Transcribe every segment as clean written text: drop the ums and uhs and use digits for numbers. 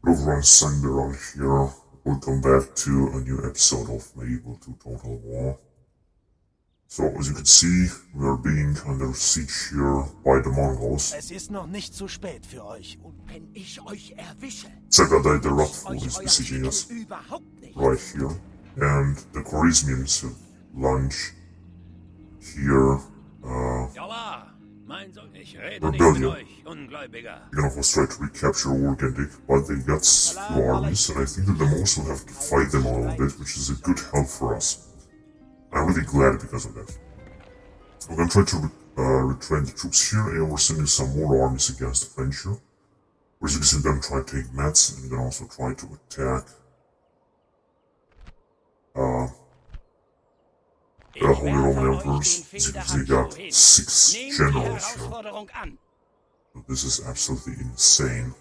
Everyone sang around here. Welcome back to a new episode of Medieval to Total War. So, as you can see, we are being under siege here by the Mongols. Es ist noch nicht zu spät für euch. Und wenn ich euch erwische, Zagadai the Wrathful is besieging us überhaupt nicht. right here. And the Khwarezmians have launched here Jalla, mein Sohn, ich rede nicht rebellion. mit euch, Ungläubiger. They're gonna of course try to recapture Wargendik, but they got few armies, and I think that the Mongols will have to fight them a little bit, which is a good help for us. I'm really glad because of that. We're gonna try to retrain the troops here, and we're sending some more armies against the French here. As you can see, we're gonna try to take Metz, and we're gonna also try to attack the Holy Roman Emperors. As you can see, we got 6 Nehmt die generals here. Herausforderung an. This is absolutely insane.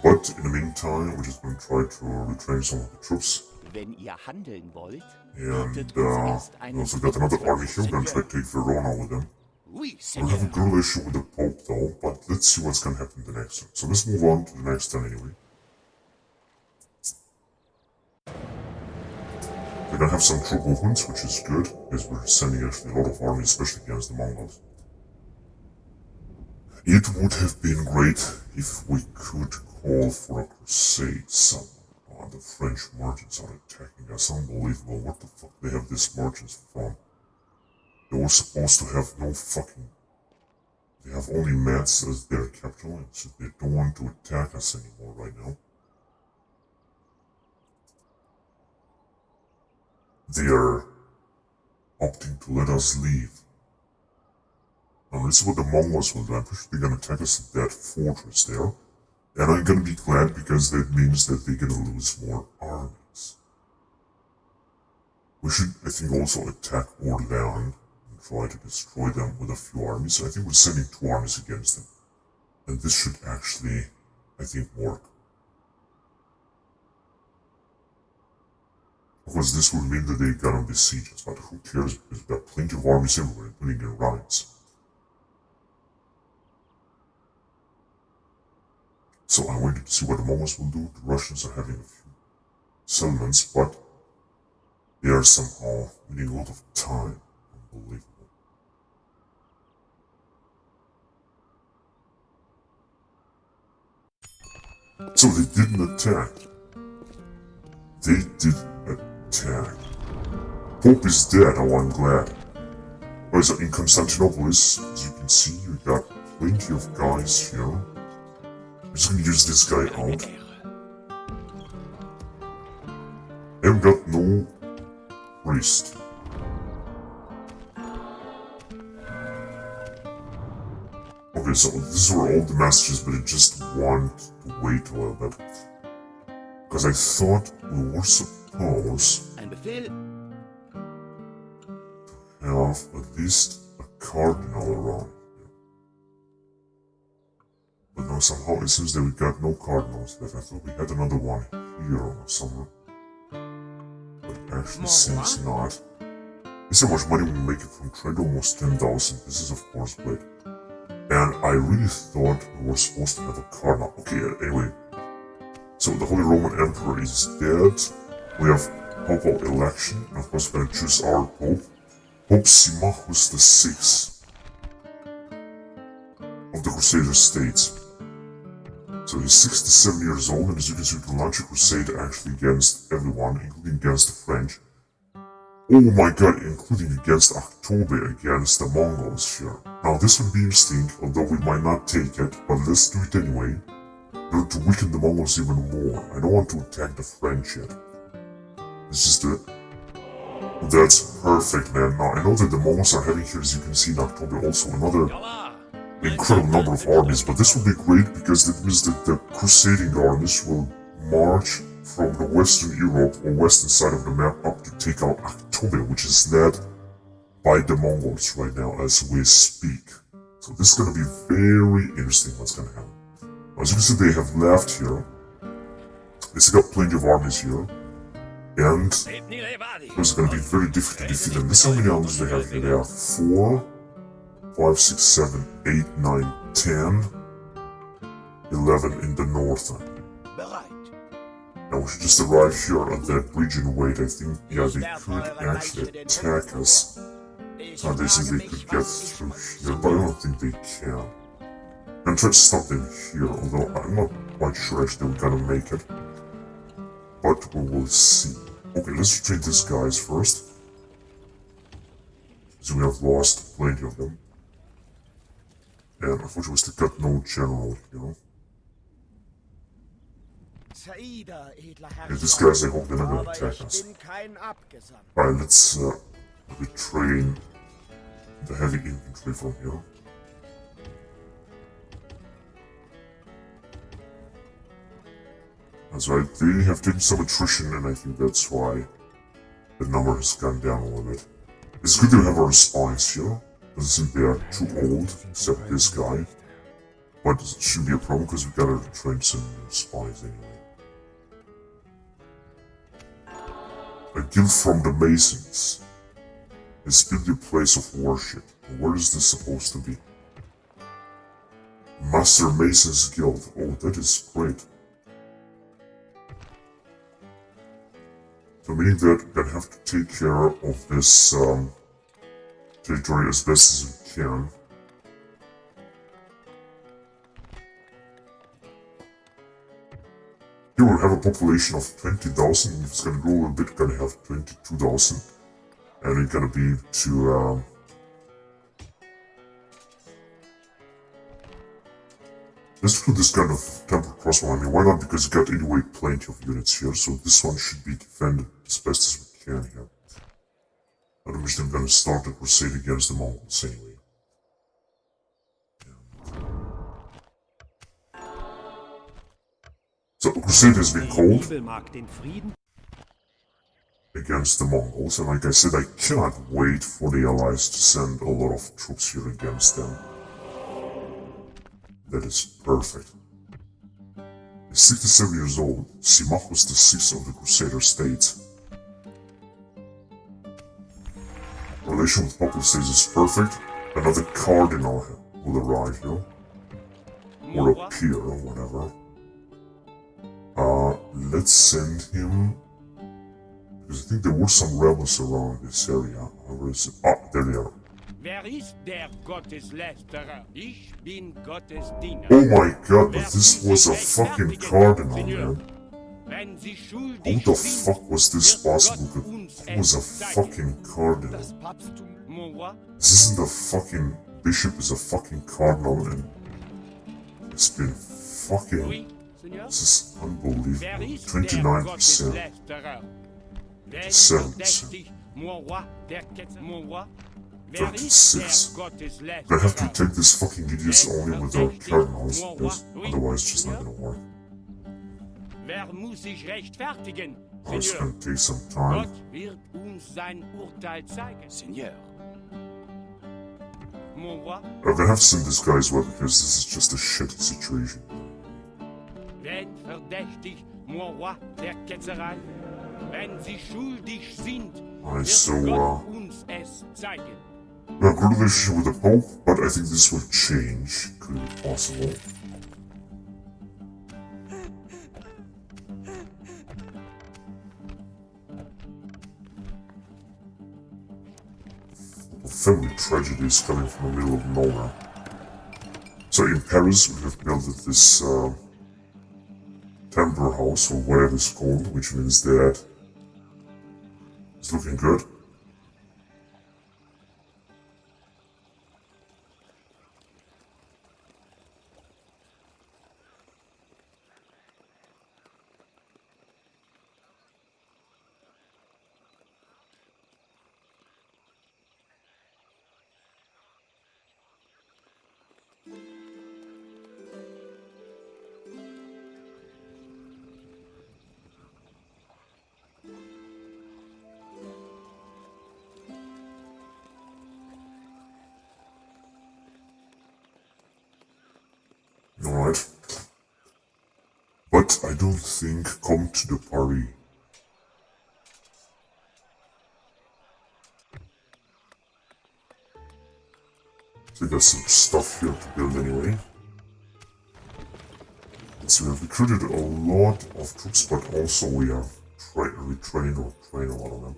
But in the meantime, we're just gonna try to retrain some of the troops. Wenn ihr handeln wollt, And bietet uns we erst einen also got another army here. We're gonna try to take Verona with them. Oui, We have a Seigneur. good relationship with the Pope though, but let's see what's gonna happen in the next one. So let's move on to the next turn anyway. We're gonna have some troop movements, which is good, because we're sending actually a lot of armies, especially against the Mongols. It would have been great if we could call for a crusade somewhere. Oh, the French merchants are attacking us. Unbelievable. What the fuck they have these merchants from? They were supposed to have no fucking... They have only Metz as their capital, and so they don't want to attack us anymore right now. They are opting to let us leave. Now this is what the Mongols will do. I'm pretty sure they're gonna attack us at that fortress there. And I'm gonna be glad because that means that they're gonna lose more armies. We should, I think, also attack Orleans and try to destroy them with a few armies. I think we're sending 2 armies against them. And this should actually, I think, work. Of course, this would mean that they're gonna besiege us, but who cares because we've got plenty of armies everywhere, including in Rhines. So I'm waiting to see what the Mongols will do. The Russians are having a few settlements, but they are somehow winning a lot of time. Unbelievable. So they didn't attack. They did attack. Pope is dead. Oh, I'm glad. Right, so in Constantinople, as you can see, we got plenty of guys here. I'm just gonna use this guy out. And we got no priest. Okay, so these were all the messages, but I just want to wait a little bit. Because I thought we were supposed Ein Befehl. to have at least a cardinal around here. But no, somehow it seems that we got no cardinals left. I thought we had another one here or somewhere. But it actually seems not. This is how much money we make it from trade, almost 10,000. This is of course great. And I really thought we were supposed to have a cardinal. Okay, anyway. So the Holy Roman Emperor is dead. We have papal election. And of course we're gonna choose our Pope. Pope Symmachus VI of the Crusader states. So he's 67 years old, and as you can see, we can launch a crusade actually against everyone, including against the French. Oh my god, including against October, against the Mongols here. Now this would be interesting, although we might not take it, but let's do it anyway. In order to weaken the Mongols even more. I don't want to attack the French yet. Let's just do it. That's perfect, man. Now I know that the Mongols are having here, as you can see in October, also another incredible number of armies, but this will be great because that means that the crusading armies will march from the Western Europe or western side of the map up to take out October, which is led by the Mongols right now as we speak. So this is going to be very interesting what's going to happen. As you can see, they have left here. They still got plenty of armies here. And it's going to be very difficult to defeat them. This is how many armies they have here. They have 4, 5, 6, 7, 8, 9, 10. 11 in the north. Bereit. Now we should just arrive here at that bridge and wait. I think, yeah, they could actually attack us. So they said they could get through here, but I don't think they can. I'm gonna try to stop them here, although I'm not quite sure actually we're gonna make it. But we will see. Okay, let's retreat these guys first. So we have lost plenty of them. And unfortunately we still got no general, you know. Saida, edler And these guys, I hope they're not gonna aber attack ich us. bin kein Abgesandter. Alright, let's retrain the heavy infantry from here. That's right, they have taken some attrition and I think that's why the number has gone down a little bit. It's good to have our spies here. Doesn't seem they are too old, except this guy. But it shouldn't be a problem because we gotta train some new spies anyway. A guild from the Masons. It's built a place of worship. Where is this supposed to be? Master Masons Guild. Oh, that is great. So meaning that we're gonna have to take care of this territory as best as we can. Here we'll have a population of 20,000. If it's gonna grow a little bit, we're gonna have 22,000. And we're gonna be to let's do this kind of temple crossbow. I mean, why not? Because you got anyway plenty of units here, so this one should be defended as best as we can here. Not much I'm gonna start a crusade against the Mongols anyway. So a crusade has been called against the Mongols, and like I said, I cannot wait for the Allies to send a lot of troops here against them. That is perfect. He's 67 years old. Simach was the sixth of the Crusader states. Relation with popular states is perfect. Another cardinal will arrive here. Or appear, or whatever. Let's send him. Because I think there were some rebels around this area. Where is it? Ah, there they are. Wer ist der Gotteslästerer? Ich bin Gottes Diener. Oh my god, but this was a fucking cardinal, man. Wenn Sie How schuldig the sind, fuck was this wird possible? Gott uns He was a zeigen. fucking cardinal. Das Papsttum, Mon roi, This isn't a fucking bishop, is a fucking cardinal, and it's been fucking. oui, Seigneur? This is Wer unbelievable. ist der 29%. Gotteslästerer? Wer ist 7%. verdächtig? Mon roi, der Ketzer, mon roi? Wer ist 36. der Gotteslästerer? I have to take these fucking idiots only with our cardinals, because otherwise it's just not gonna work. Wer muss sich rechtfertigen? Oh, it's Seigneur, gonna take some time. Gott wird uns sein Urteil zeigen. Seigneur. Mon roi, I'm gonna have to send this guy as well, because this is just a shit situation. wenn verdächtig, mon roi, der Ketzerei. Wenn sie schuldig sind, Alright, wird so, Gott uns es zeigen. we have a good relationship with the Pope, but I think this will change. Could be possible. Family tragedies coming from the middle of nowhere. So in Paris, we have built this temple house, or whatever it's called, which means that it's looking good. Alright. But I don't think come to the party. So I got some stuff here to build anyway. so we have recruited a lot of troops, but also we have retrained or trained a lot of them.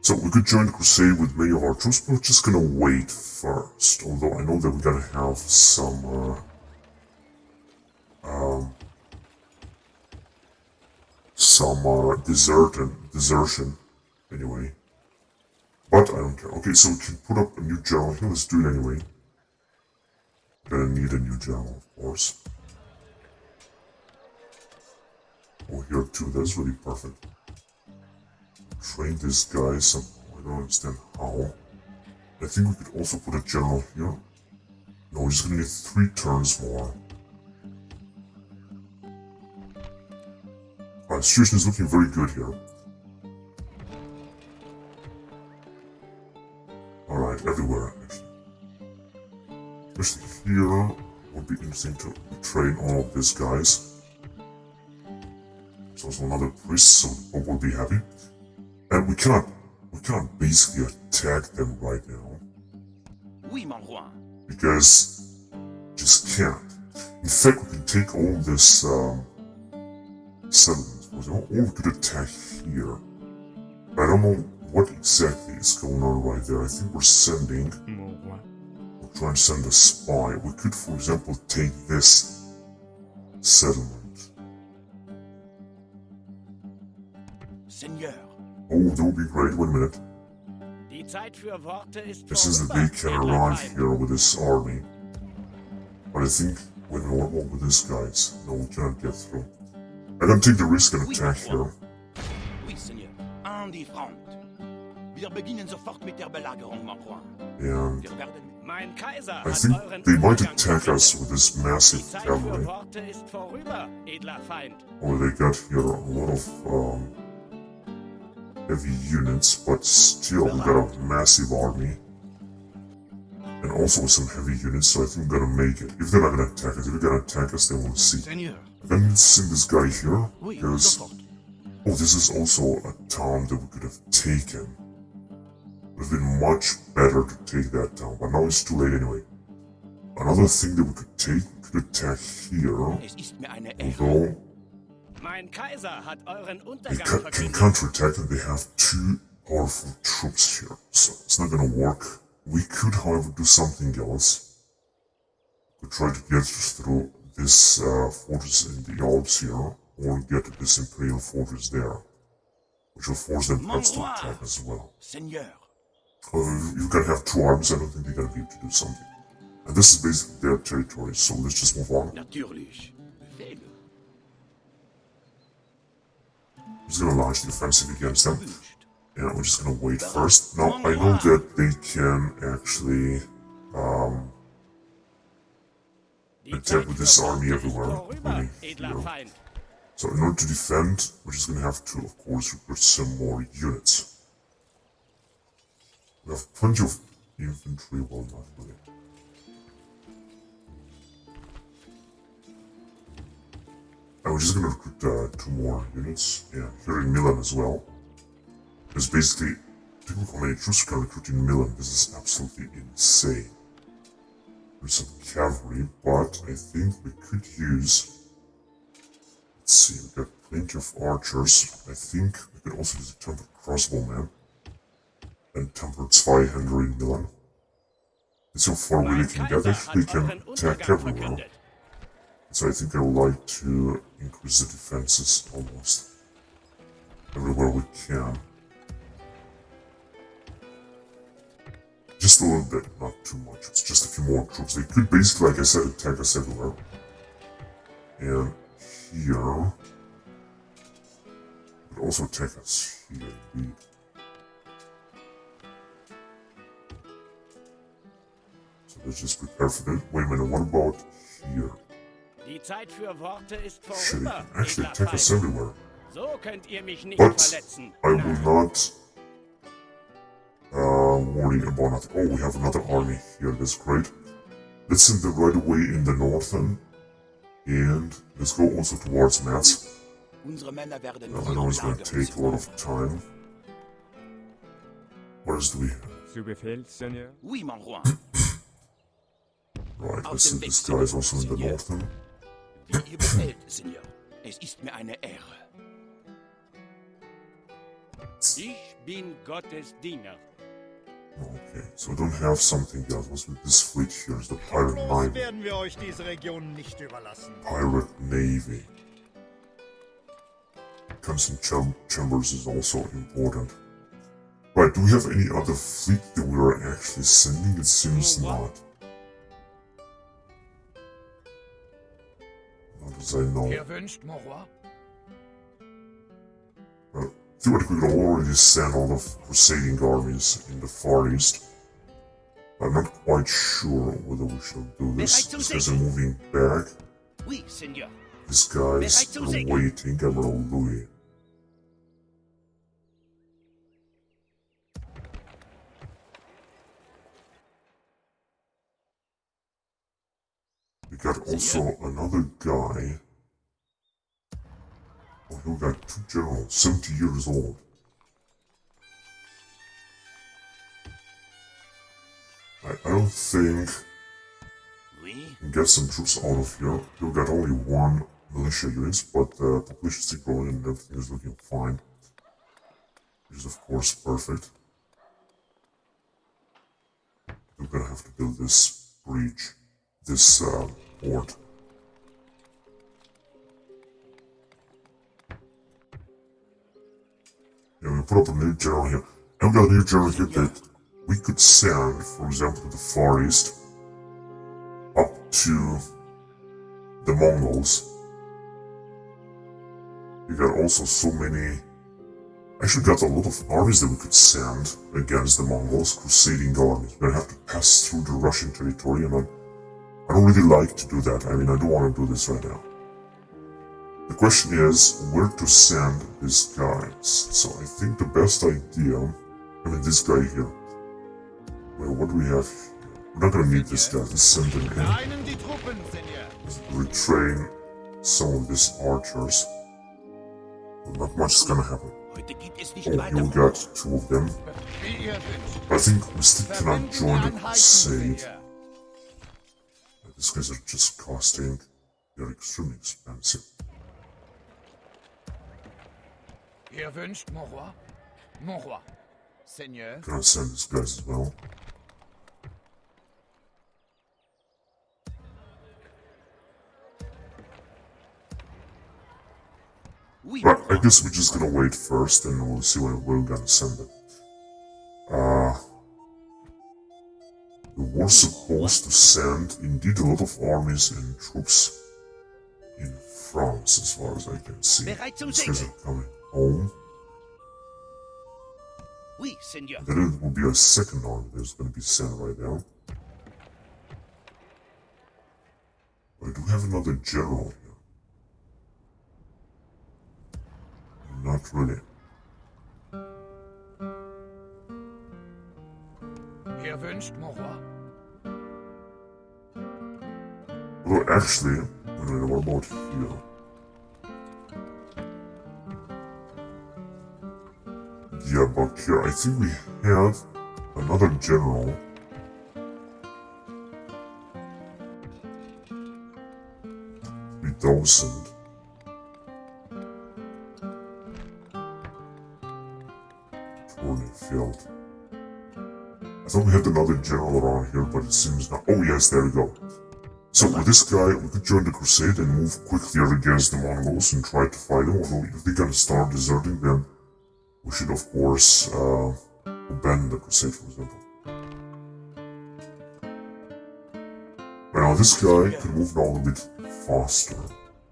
So we could join the crusade with many of our troops, but we're just gonna wait first. Although I know that we're gonna have some desertion anyway. But I don't care. Okay, so we can put up a new general here. Let's do it anyway. Gonna need a new general, of course. Oh, here too. That's really perfect. Train this guy somehow. I don't understand how. I think we could also put a general here. No, we're just gonna need 3 turns more. Alright, situation is looking very good here. Alright, everywhere actually. Especially here, would be interesting to train all of these guys. There's also another priest, so the Pope will be happy. And we cannot basically attack them right now. Oui, mon roi. Because just can't. In fact, we can take all this settlements. Or we could attack here. I don't know what exactly is going on right there. I think we're trying to send a spy. We could, for example, take this settlement. Seigneur. Oh, that would be great. Wait a minute. Die Zeit für Worte ist It says that vorüber, they can edler arrive Feind. here with this army. But I think, wait a minute, what with these guys? No, we cannot get through. I'm gonna take the risk and attack here. Oui, Seigneur. An die Front. Wir beginnen sofort mit der Belagerung, mon roi. And Wir werden... Mein Kaiser I hat think euren they might Untergang attack us befehligt. with this Die massive Zeit für cavalry. Worte ist vorüber, edler Feind. Oh, they got here a lot of heavy units, but still we got a massive army. And also with some heavy units, so I think we're gonna make it. If they're not gonna attack us, if they're gonna attack us, then we'll see. Seigneur. I'm gonna send this guy here, Oui, because... sofort. Oh, this is also a town that we could have taken. It would have been much better to take that town, but now it's too late anyway. Another thing that we could take, we could attack here, Es ist mir eine Ehre. although Mein Kaiser hat euren they Untergang can verkündet. counterattack and they have 2 powerful troops here, so it's not gonna work. We could, however, do something else. We could try to get through this fortress in the Alps here, or get to this Imperial fortress there, which will force them perhaps to attack as well. Seigneur. You can have 2 armies, I don't think they're gonna be able to do something. And this is basically their territory, so let's just move on. Natürlich. Befehle. I'm just gonna launch the offensive against them. And we're just gonna wait first. Now, I know that they can actually Die attack Zeit with für this Worte army ist everywhere, vorüber, including edler here. Feind. So in order to defend, we're just gonna have to, of course, recruit some more units. We have plenty of infantry, well, not really. And we're just gonna recruit 2 more units, yeah, here in Milan as well. Because basically, think of how many troops we can recruit in Milan. This is absolutely insane. There's some cavalry, but I think we could use... Let's see, we've got plenty of archers. I think we could also use a tempered crossbowman. And tempered Zweihander in Milan. And so far we Mein can get, Kaiser actually hat can euren attack Untergang everywhere. verkündet. So I think I would like to increase the defenses almost everywhere we can. Just a little bit, not too much. It's just a few more troops. They could basically, like I said, attack us everywhere. And here... Could also attack us here, indeed. So let's just prepare for that. Wait a minute, what about here? Die Zeit für Worte ist Shit, they vorüber, can actually edler attack us Feind. everywhere. So könnt ihr mich nicht But verletzen. I will not worry about nothing. Oh, we have another army here. That's great. Let's send them right away in the northern. And let's go also towards Metz. Unsere Männer werden I know it's going to take a lot of time. What else do we have? Zu Befehl, Seigneur. Oui, mon roi. Right, let's send this guys also in the northern. Wie ihr befehlt, Seigneur. Es ist mir eine Ehre. Ich bin Gottes Diener. Okay, so we don't have something else. What's with this fleet here? Is the pirate Bloß navy? werden wir euch diese Region nicht überlassen. Pirate navy. Constant chambers is also important. Right, do we have any other fleet that we are actually sending? It seems not. Not as I know. Ihr wünscht, mon roi? Theoretically, we could already send all the crusading armies in the Far East. I'm not quite sure whether we should do this. These guys are moving back. Oui, Seigneur. These guys are waiting. Admiral Louis. We got also another guy. Oh, we got two generals, 70 years old. I don't think Oui. we can get some troops out of here. We got only one militia unit, but the population is growing and everything is looking fine. Which is of course perfect. We're gonna have to build this breach, this port. Yeah, we put up a new general here. And we got a new general here that we could send, for example, to the Far East, up to the Mongols. We got also so many... Actually got a lot of armies that we could send against the Mongols, crusading armies. We're gonna have to pass through the Russian territory, and I don't really like to do that. I mean, I don't want to do this right now. The question is where to send these guys. So I think the best idea, I mean this guy here. Well, what do we have here? We're not gonna need this guy, let's send him in. Vereinen die Truppen, Seigneur. Let's retrain some of these archers. Well, not much is gonna happen. Heute gibt es nicht Oh, weiter. here we got two of them. Wie ihr wünscht. I think we still cannot join the Einheiten, crusade. Seigneur. These guys are just costing, they're extremely expensive. Ihr wünscht, mon roi? Mon roi. Seigneur. Gonna send these guys as well. Oui, But mon I roi. guess we're just gonna wait first and we'll see where we're gonna send them. We were supposed to send indeed a lot of armies and troops in France, as far as I can see. Bereit zum These guys Segeln. are coming home. Oui, Seigneur. Then it will be a second army that's gonna be sent right now. I do have another general here. Not really. Ihr wünscht, mon roi? Although actually, what about here? Yeah, but here, I think we have another general. 3,000. Field. I thought we had another general around here, but it seems not. Oh yes, there we go. So with this guy, we could join the crusade and move quickly against the Mongols and try to fight them. Although if they're gonna start deserting, then we should of course abandon the crusade, for example. But now this guy can move now a little bit faster.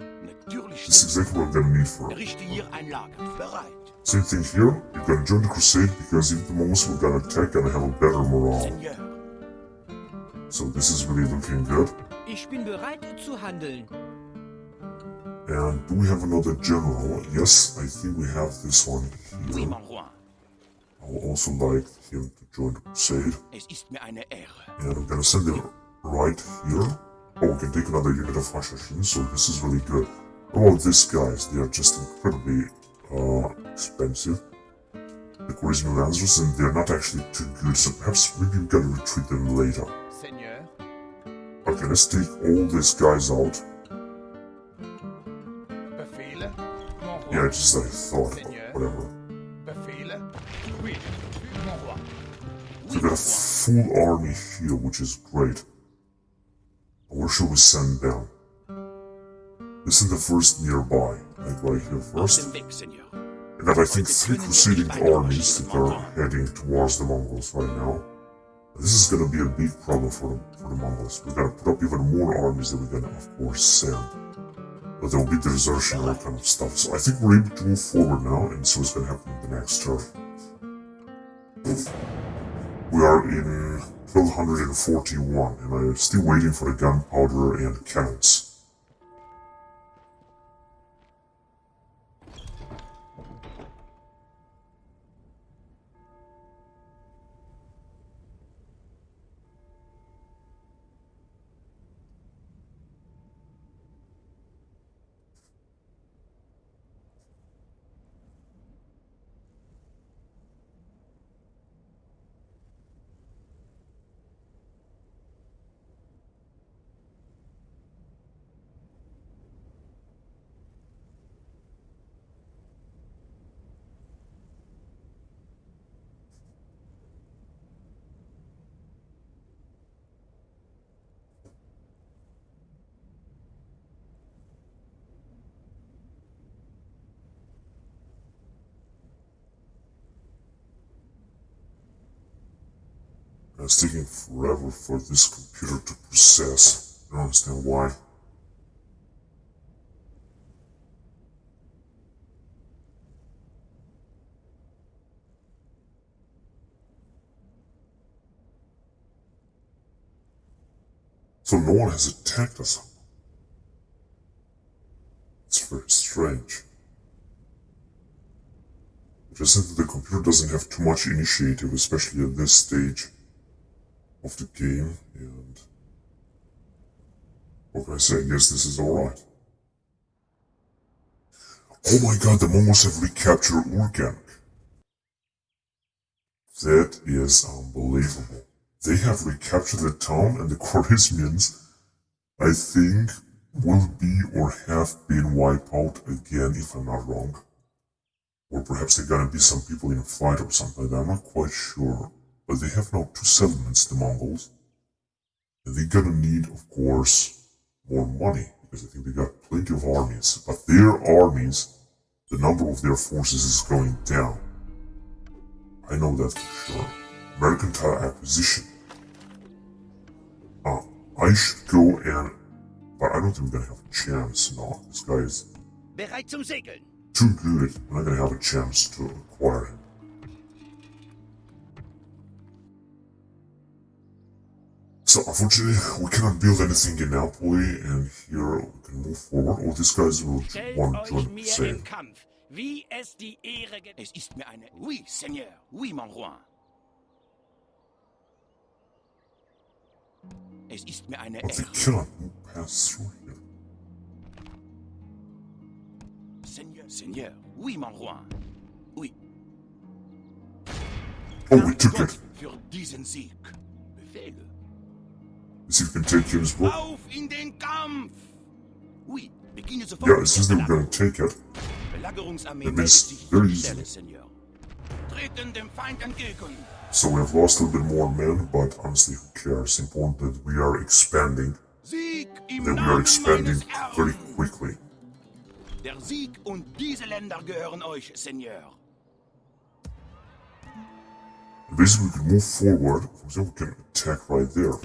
Natürlich, This is Seigneur. exactly what we're gonna need for him. Richte hier ein Lager. Bereit. Same thing here, you're gonna join the crusade because if the Mongols were gonna attack and have a better morale. Seigneur. So this is really looking good. Ich bin bereit zu handeln. And do we have another general? Yes, I think we have this one Oui, here. mon roi. I would also like him to join the crusade. Es ist mir eine Ehre. And I'm gonna send him right here. Oh, we can take another unit of Hashashin, so this is really good. How about these guys? They are just incredibly expensive. The charisma lancers, and they're not actually too good, so perhaps maybe we can retreat them later. Seigneur. Okay, let's take all these guys out. Yeah, just like I thought, but Seigneur. whatever. Befehle? Oui, mon roi. So we got a full army here, which is great. Where should we send them? Let's send the first nearby, like right here Auf first. dem Weg, Seigneur. I got, I think, 3 crusading armies that are heading towards the Mongols right now. This is gonna be a big problem for the Mongols. We gotta put up even more armies that we're gonna, of course, send. But there will be desertion and all kind of stuff. So I think we're able to move forward now and see what's gonna happen in the next turn. We are in 1241 and I'm still waiting for the gunpowder and cannons. It's taking forever for this computer to process. I don't understand why. So no one has attacked us. It's very strange. It just said that the computer doesn't have too much initiative, especially at this stage of the game, and what can I say? I guess this is alright. Oh my god, the Mongols have recaptured Urgenk. That is unbelievable. They have recaptured the town, and the Khwarezmians, I think, will be or have been wiped out again, if I'm not wrong. Or perhaps they're gonna be some people in a fight or something like that, I'm not quite sure. But they have now 2 settlements, the Mongols. And they're gonna need, of course, more money, because I think they got plenty of armies. But their armies, the number of their forces is going down. I know that for sure. Mercantile acquisition. I should go and... But I don't think we're gonna have a chance. No, this guy is Bereit zum Segeln. too good. We're not gonna have a chance to acquire him. So unfortunately, we cannot build anything in Napoli, and here we can move forward. All these guys will Stellt want to euch join the mir Crusade. im Kampf, wie es die Ehre Es ist mir eine... Oui, Seigneur. Oui, mon roi. Es ist mir eine But they Ehre. cannot move past through here. Seigneur. Seigneur. Oui, mon roi. Oui. Oh, we Danke took Gott it. für diesen Sieg. Befehle. Let's see if we can take him as well. Auf in den Kampf! Oui, beginne sofort Yeah, mit it says der that we're gonna take it. Belagerungsarmee That meldet means sich very zur easily. Stelle, Seigneur. Treten dem Feind entgegen. So we have lost a little bit more men, but honestly, who cares? Important that we are expanding. Sieg im That we are Namen expanding meines Herrn. very quickly. Der Sieg und diese Länder gehören euch, Seigneur. Basically, we can move forward. For example, we can attack right there.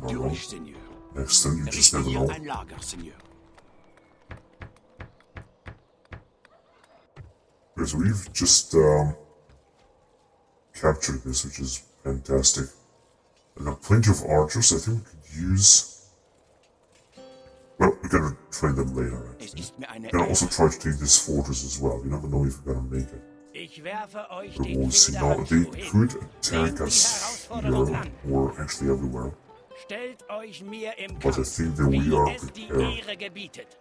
Natürlich, Seigneur. Next time, you just Errichte never hier know. ein Lager, Seigneur. Okay, so we've just captured this, which is fantastic. I got plenty of archers. I think we could use... Well, we gotta train them later, Es actually. ist mir eine Gonna Ehre. also try to take this fortress as well. You never know if we're gonna make it. Ich werfe euch But den we'll see. Now, they Federhandschuh could hin. attack Nehmt die us Herausforderung here, an. or actually everywhere. Stellt euch mir im But I Kampf, think that we wie are es die prepared. Ehre gebietet.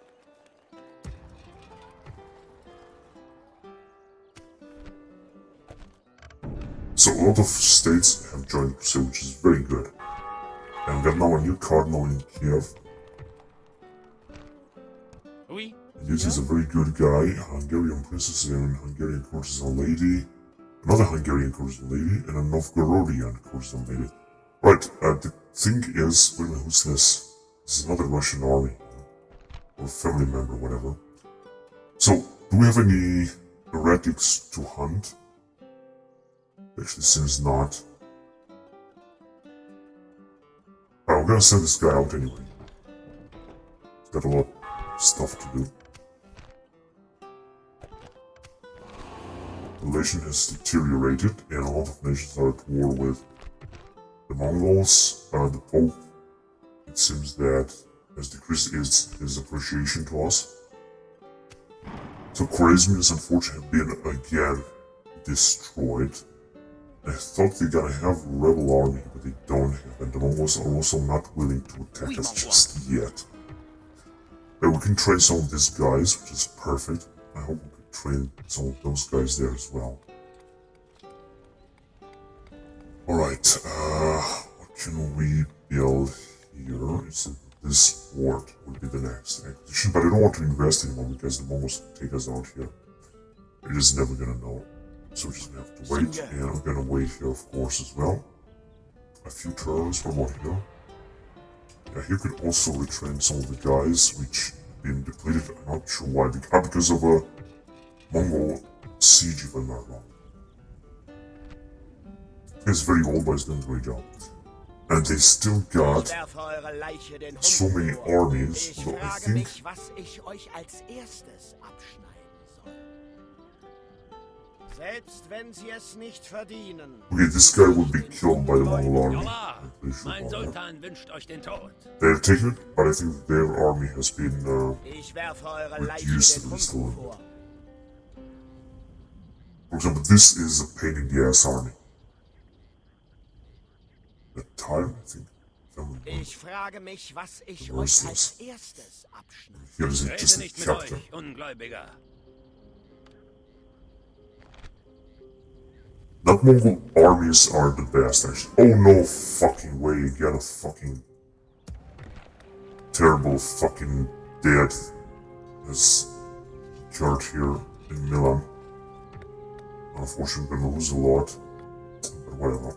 So a lot of states have joined the Crusade, which is very good. And we got now a new cardinal in Kiev. Oui. And this is a very good guy, Hungarian princess and Hungarian courtesan lady, another Hungarian courtesan lady, and a Novgorodian courtesan lady. Right, the thing is, wait a minute, who's this? This is another Russian army, or family member, whatever. So, do we have any heretics to hunt? Actually, seems not. Alright, I'm gonna send this guy out anyway. He's got a lot of stuff to do. The relation has deteriorated, and a lot of nations are at war with the Mongols. The Pope, it seems that, has decreased his appreciation to us. So Khwarezmians, unfortunately, have been again destroyed. I thought they're gonna have a rebel army, but they don't have, and the Mongols are also not willing to attack us just yet. But we can train some of these guys, which is perfect. I hope we can train some of those guys there as well. Alright, what can we build here? It's this fort would be the next acquisition, but I don't want to invest anymore because the Mongols can take us out here. We're just never gonna know. So we're just gonna have to wait, and I'm gonna wait here, of course, as well. A few turns, what about here? Yeah, here could also retrain some of the guys, which have been depleted. I'm not sure why. Because of a Mongol siege, if I'm not wrong. He's very old, but he's doing a great job. And they still got so many armies, so I think... Okay, this guy would be killed by the Mongol army. Mein Sultan wünscht euch den Tod. They have taken it, but I think their army has been reduced at least a little bit. For example, this is a pain in the ass army. The time, I think. Ich frage mich, was ich euch als erstes abschneide. Here is it, just a Nicht mit chapter. euch, Ungläubiger. Not Mongol armies are the best, actually. Oh no fucking way, you get a fucking terrible fucking dead has occurred here in Milan. Unfortunately, we're gonna lose a lot, but whatever.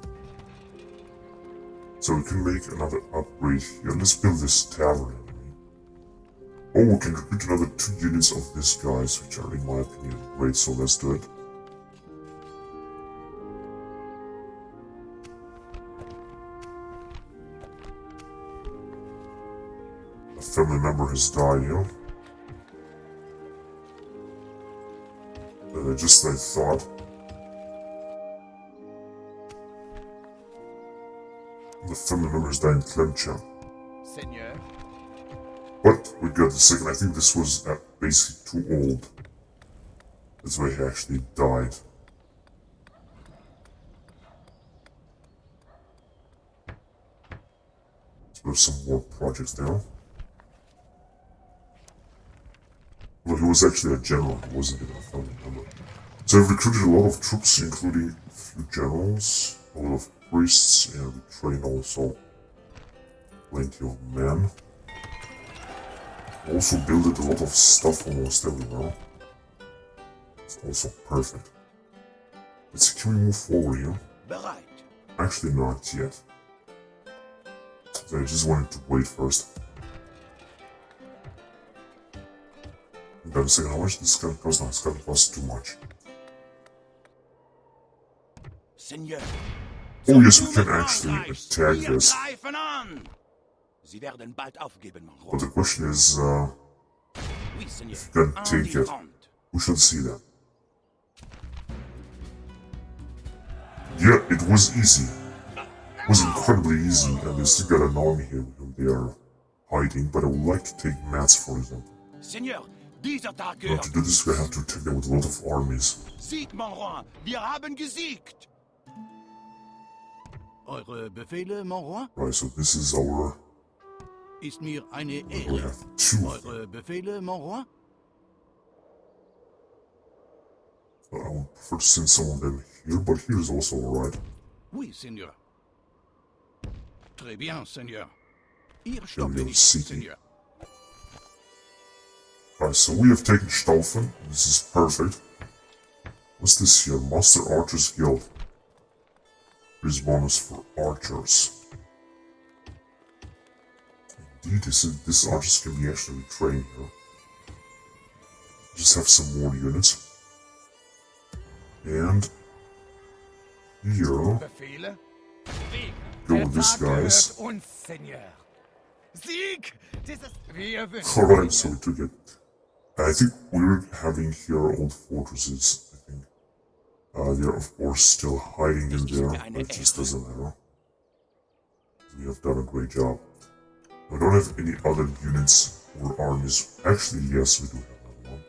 So we can make another upgrade here. Let's build this tavern. Oh, we can recruit another 2 units of these guys, which are, in my opinion, great, so let's do it. A family member has died, you know? Just as I thought. The family member has died in Tlemcen. Seigneur. But we got the second. I think this was basically too old. That's why he actually died. Let's put some more projects there. Well, he was actually a general, he wasn't even a family member. So I've recruited a lot of troops, including a few generals, a lot of priests, and we train also plenty of men. Also built a lot of stuff almost everywhere. It's also perfect. Let's see, can we move forward here? Bereit. Actually not yet. So I just wanted to wait first. Wait a second, how much this is gonna cost? No, it's gonna cost too much. Seigneur. Oh yes, we can actually attack this. Sie werden bald aufgeben, mon roi. But the question is, Oui, Seigneur. if you can take it, Front. we shall see that. Yeah, it was easy. It was incredibly easy, and they still got an army here whom they are hiding, but I would like to take Metz, for example. Seigneur, dieser Tag Now, gehört. to do this, we have to attack them with a lot of armies. Sieg, mon roi. Wir haben gesiegt. Eure Befehle, mon roi? Right, so this is our... Ist mir eine We Ehre. have 2. Eure Befehle, mon roi? I would prefer to send some of them here, but here is also alright. Oui, Seigneur. Très bien, Seigneur. Ihr Here we stoppe go, nicht, city. Seigneur. guys, so we have taken Staufen. This is perfect. What's this here? Master Archers Guild. Increase bonus for archers. Indeed, this archers can be actually trained here. Just have some more units. And here, Befehle? go with this guys. Gehört uns, Seigneur. Sieg! Dieses... Wir wünschen... Alright, so we took it. I think we're having here old fortresses, I think. They're of course still hiding in there, but it just doesn't matter. We have done a great job. We don't have any other units or armies. Actually, yes, we do have another one.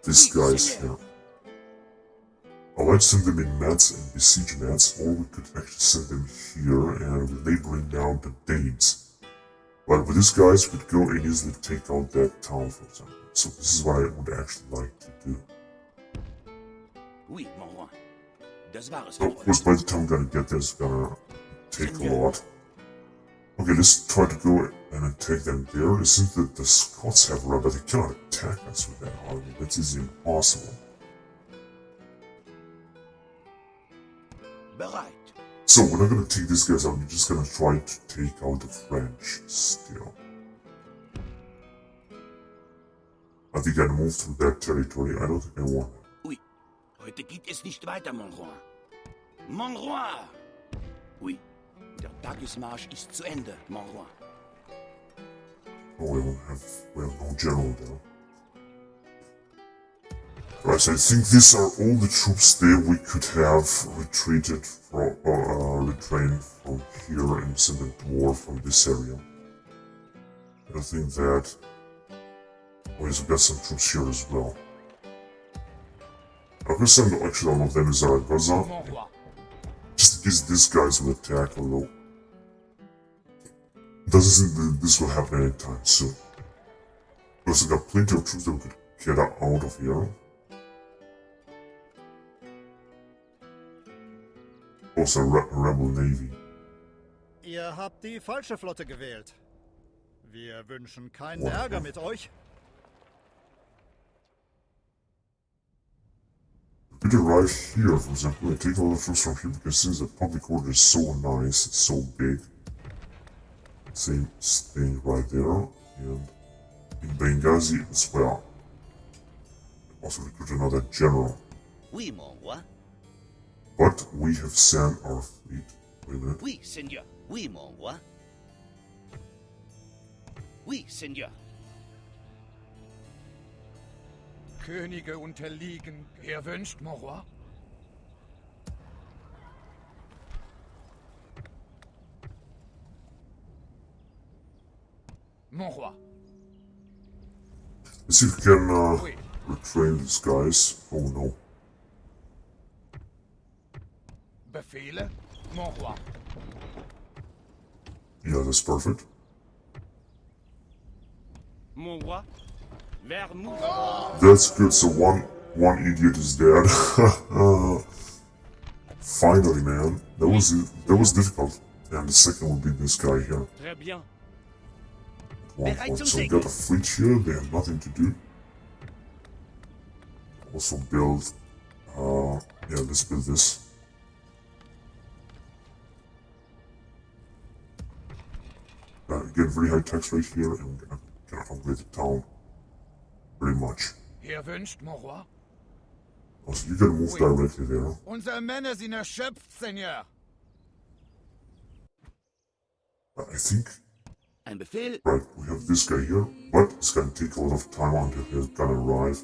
This guy's here. I'll let's send them in mats and besiege mats, or we could actually send them here and we're laboring down the Danes. But with these guys, we could go and easily take out that town, for example. So this is what I would actually like to do. Oui, mon roi. Das war es. But of course, by the time I'm gonna get there, it's gonna take a lot. Okay, let's try to go and attack them there. It seems that the Scots have run, but they cannot attack us with that army. That is impossible. Bereit. So we're not gonna take these guys out, we're just gonna try to take out the French still. I think I move through that territory. I don't think I want it. Oui. Heute geht es nicht weiter, mon roi. Mon roi! Oui. Der Tagesmarsch ist zu Ende, mon roi. Oh, we have no general there. Right, I think these are all the troops there we could have retreated from, retrained from here and sent them to war from this area. I think that... Oh, yes, we got some troops here as well. I'm gonna send actually all of them to Zaragoza, Mon roi. just in case these guys will attack, although... It doesn't seem that this will happen anytime soon. Because we got plenty of troops that we could get out of here. Also Rebel Navy. Ihr habt die falsche Flotte gewählt. Wir wünschen keinen Ärger mit euch. We could arrive here, for example, and take all the troops from here because since the public order is so nice, it's so big. Same thing right there. And in Benghazi as well. Also recruit another general. Oui, mon roi. But we have sent our fleet. Wait a minute. Oui, seigneur. Oui, mon roi. Oui, seigneur. Könige unterliegen. Ihr wünscht, mon roi? Mon roi. Let's see if we can retrain these guys. Oh no. Befehle? Mon roi. Yeah, that's perfect. Mon roi, vers nous. That's good. So one idiot is dead. Finally, man. That was difficult. And the second would be this guy here. Très bien. One point. So we got a fleet here. They have nothing to do. Also build. Yeah, let's build this. Get very high tax rate here, and we're gonna upgrade the town very much. Ihr wünscht, mon roi? Also you can move directly there. Unsere Männer sind erschöpft, Seigneur. I think, Ein Befehl? right, we have this guy here, but it's gonna take a lot of time until he's gonna arrive.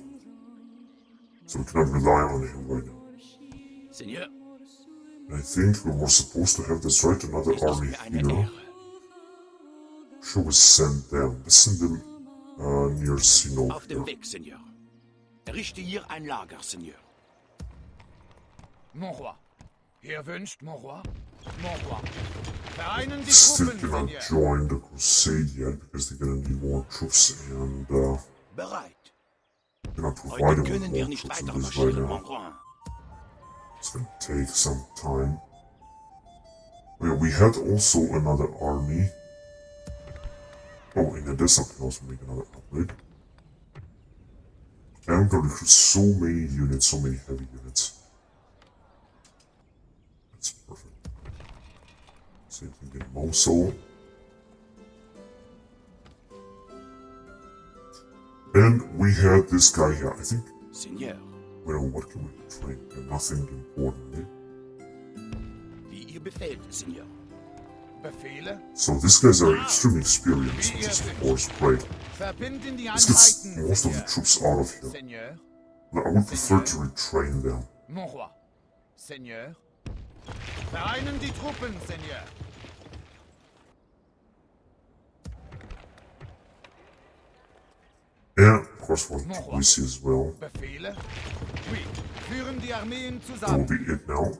So we cannot rely on him right now. Seigneur. And I think we were supposed to have this right, another Es ist army mir eine here. Ehre. Should we send them? Let's send them near Sino Auf dem here. Weg, Seigneur. Errichte hier ein Lager, Seigneur. Mon roi. Ihr wünscht, mon roi? Mon roi. Vereinen die Still Truppen, cannot Seigneur. join the Crusade yet because they're gonna need more troops and Bereit. cannot provide Heute them with können wir more nicht troops weiter in this right marschieren, now. mon roi. It's gonna take some time. Well, we had also another army. Oh, in the desert we can also make another upgrade. And I'm gonna recruit so many units, so many heavy units. That's perfect. Same thing in Mosul. And we had this guy here, I think. Seigneur, Well, what can we train? Nothing important, eh? wie ihr befehlt, Seigneur. Befehle? So these guys are extremely experienced, which is of course great. Verbinden die This gets Einheiten, most of the Seigneur. troops out of here. Seigneur, But I would prefer to retrain them. mon roi. Seigneur. Vereinen die Truppen, Seigneur. And of course for Tunisia as well. Befehle? Oui. Führen die Armeen That will zusammen. be it now.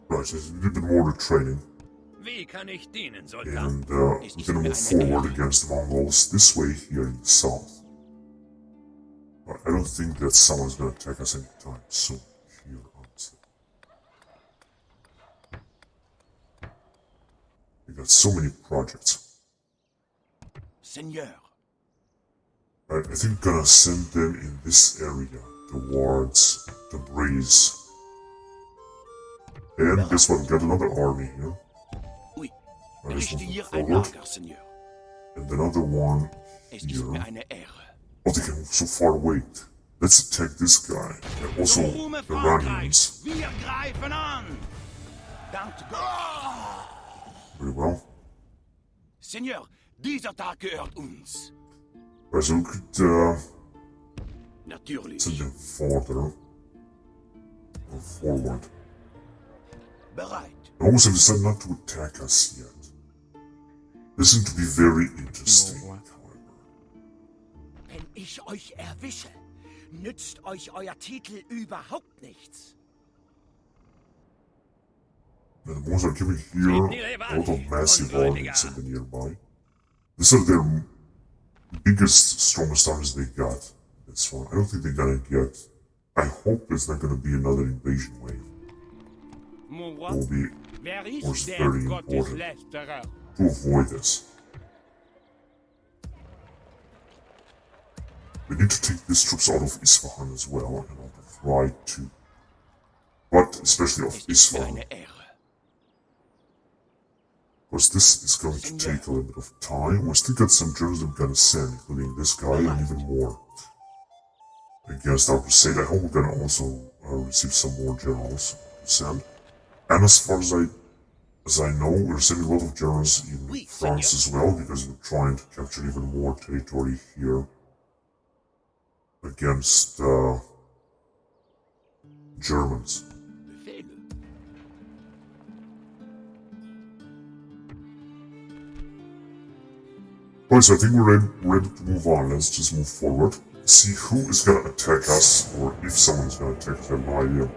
Right, so there's a little bit more to training. Wie kann ich dienen, Sultan? And we're gonna move forward against the Mongols this way here in the south. But I don't think that someone's gonna attack us anytime soon here, honestly. We got so many projects. Seigneur, I think I'm gonna send them in this area towards the breeze. And guess what? We got another army here. oui. I just Richte move hier ein forward. Lager, Seigneur. And another one Es ist here. mir eine Ehre. Oh, they can move so far away. Let's attack this guy. And also Zum Ruhme the Iranians. Frankreichs, wir greifen an! Danke Gott! Very well. Seigneur, dieser Tag gehört uns. Right, so we could Natürlich. send them further. Or forward. Bereit. The Mongols have decided not to attack us yet. This seems to be very interesting, however. Wenn ich euch erwische, nützt euch euer Titel überhaupt nichts. Now, the Mongols are giving here a lot of massive armies in the nearby. These are their biggest, strongest armies they got. That's one. I don't think they're gonna get. I hope it's not gonna be another invasion wave. Mon It roi, will be wer was ist der very important. Gotteslästerer? to avoid this. We need to take these troops out of Isfahan as well, and out of Rai too. But especially of Es ist mir Isfahan, eine Ehre. because this is going to take a little bit of time. We still got some generals we're gonna send, including this guy and even more against our Crusader. I hope we're gonna also receive some more generals to send. And as far as I know, we're sending a lot of generals in Oui, France as well, because we're trying to capture even more territory here against Germans. Befehle. Alright, so I think we're ready to move on. Let's just move forward. See who is gonna attack us, or if someone's gonna attack us. I have no idea.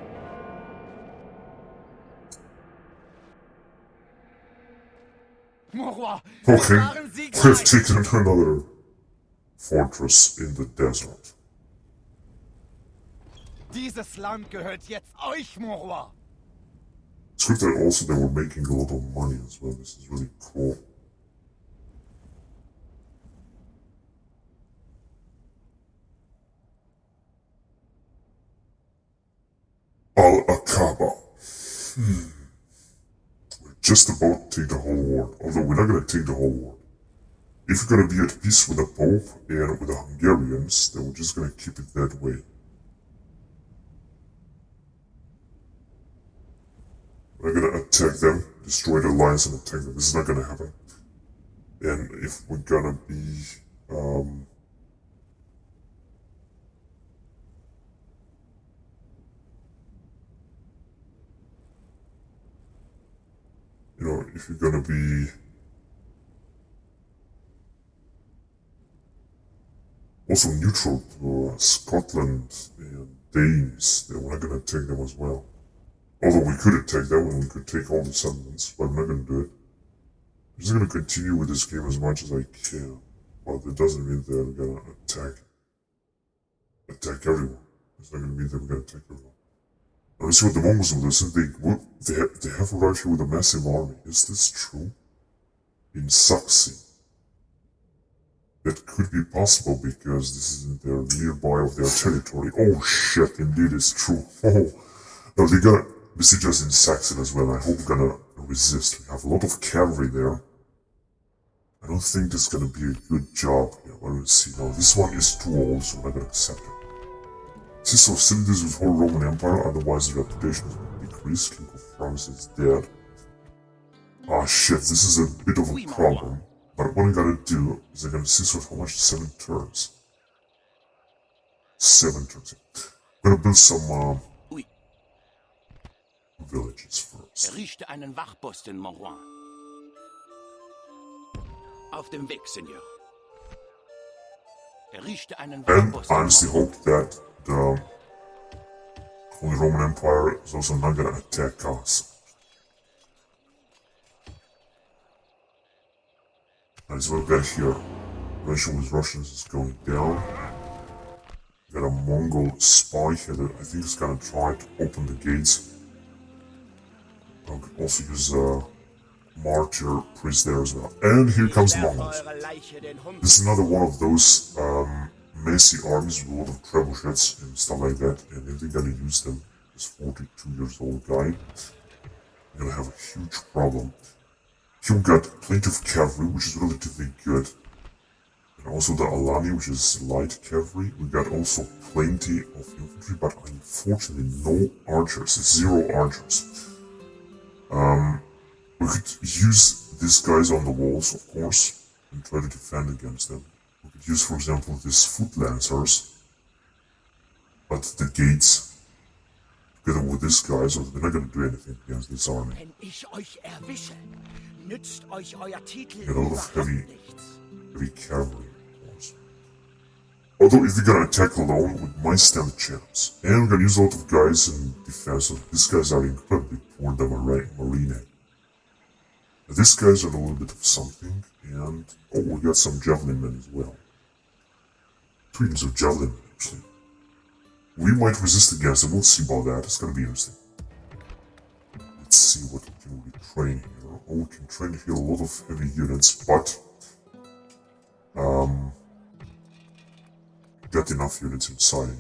Mon roi, Okay, waren we Sie have gleich. taken another fortress in the desert. Dieses Land gehört jetzt euch, mon roi. It's good that also they were making a lot of money as well. This is really cool. Al-Aqaba. We're just about to take the whole world. Although we're not going to take the whole world. If we're going to be at peace with the Pope and with the Hungarians, then we're just going to keep it that way. We're going to attack them, destroy the lines and attack them. This is not going to happen. And if we're going to be... you know, if you're gonna be also neutral to Scotland and Danes, then we're not gonna attack them as well. Although we could attack that one, we could take all the settlements, but I'm not gonna do it. I'm just gonna continue with this game as much as I can, but it doesn't mean that we're gonna attack everyone. It's not gonna mean that we're gonna attack everyone. Now let's see what the Mongols will do. Since they have arrived here with a massive army. Is this true? in Saxony. That could be possible because this is in their nearby of their territory. Oh shit, indeed it's true. Oh, no, they're gonna besiege us in Saxon as well. I hope we're gonna resist. We have a lot of cavalry there. I don't think this is gonna be a good job here. Well, let's see. No, this one is too old, so I'm not gonna accept it. Since hostilities with the whole Roman Empire, otherwise the reputation is going to decrease. King of France is dead. Ah shit, this is a bit of a problem. But what I gotta do is I gotta see sort of how much 7 turns. 7 turns. I'm gonna build some villages first. Errichte einen Wachposten, mon roi. Auf dem Weg, Seigneur. Errichte einen And I Wachposten, honestly mon roi. hope that the Holy Roman Empire is also not gonna attack us. As well, got here, relation with Russians is going down. Got a Mongol spy here that I think is gonna try to open the gates. I could also use a martyr priest there as well. And here comes the Mongols. This is another one of those messy armies with a lot of trebuchets and stuff like that. And if they're gonna use them, this 42 years old guy, we're gonna have a huge problem. Here we got plenty of cavalry, which is relatively good. And also the Alani, which is light cavalry. We got also plenty of infantry, but unfortunately no archers, 0 archers. We could use these guys on the walls, of course, and try to defend against them. We could use, for example, these foot lancers at the gates, together with this guy, so they're not gonna do anything against this army. Wenn ich euch erwische, nützt euch euer Titel Get a lot of überhaupt nichts. heavy cavalry, of course. Although if they're gonna attack alone, we might stand a chance. And we're gonna use a lot of guys in defense, so these guys are incredibly poor in the marine. These guys are a little bit of something, and oh, we got some javelin men as well. 2 units of javelin men, actually. We might resist against them, we'll see about that, it's gonna be interesting. Let's see what we can really train here. Oh, we can train here a lot of heavy units, but got enough units inside.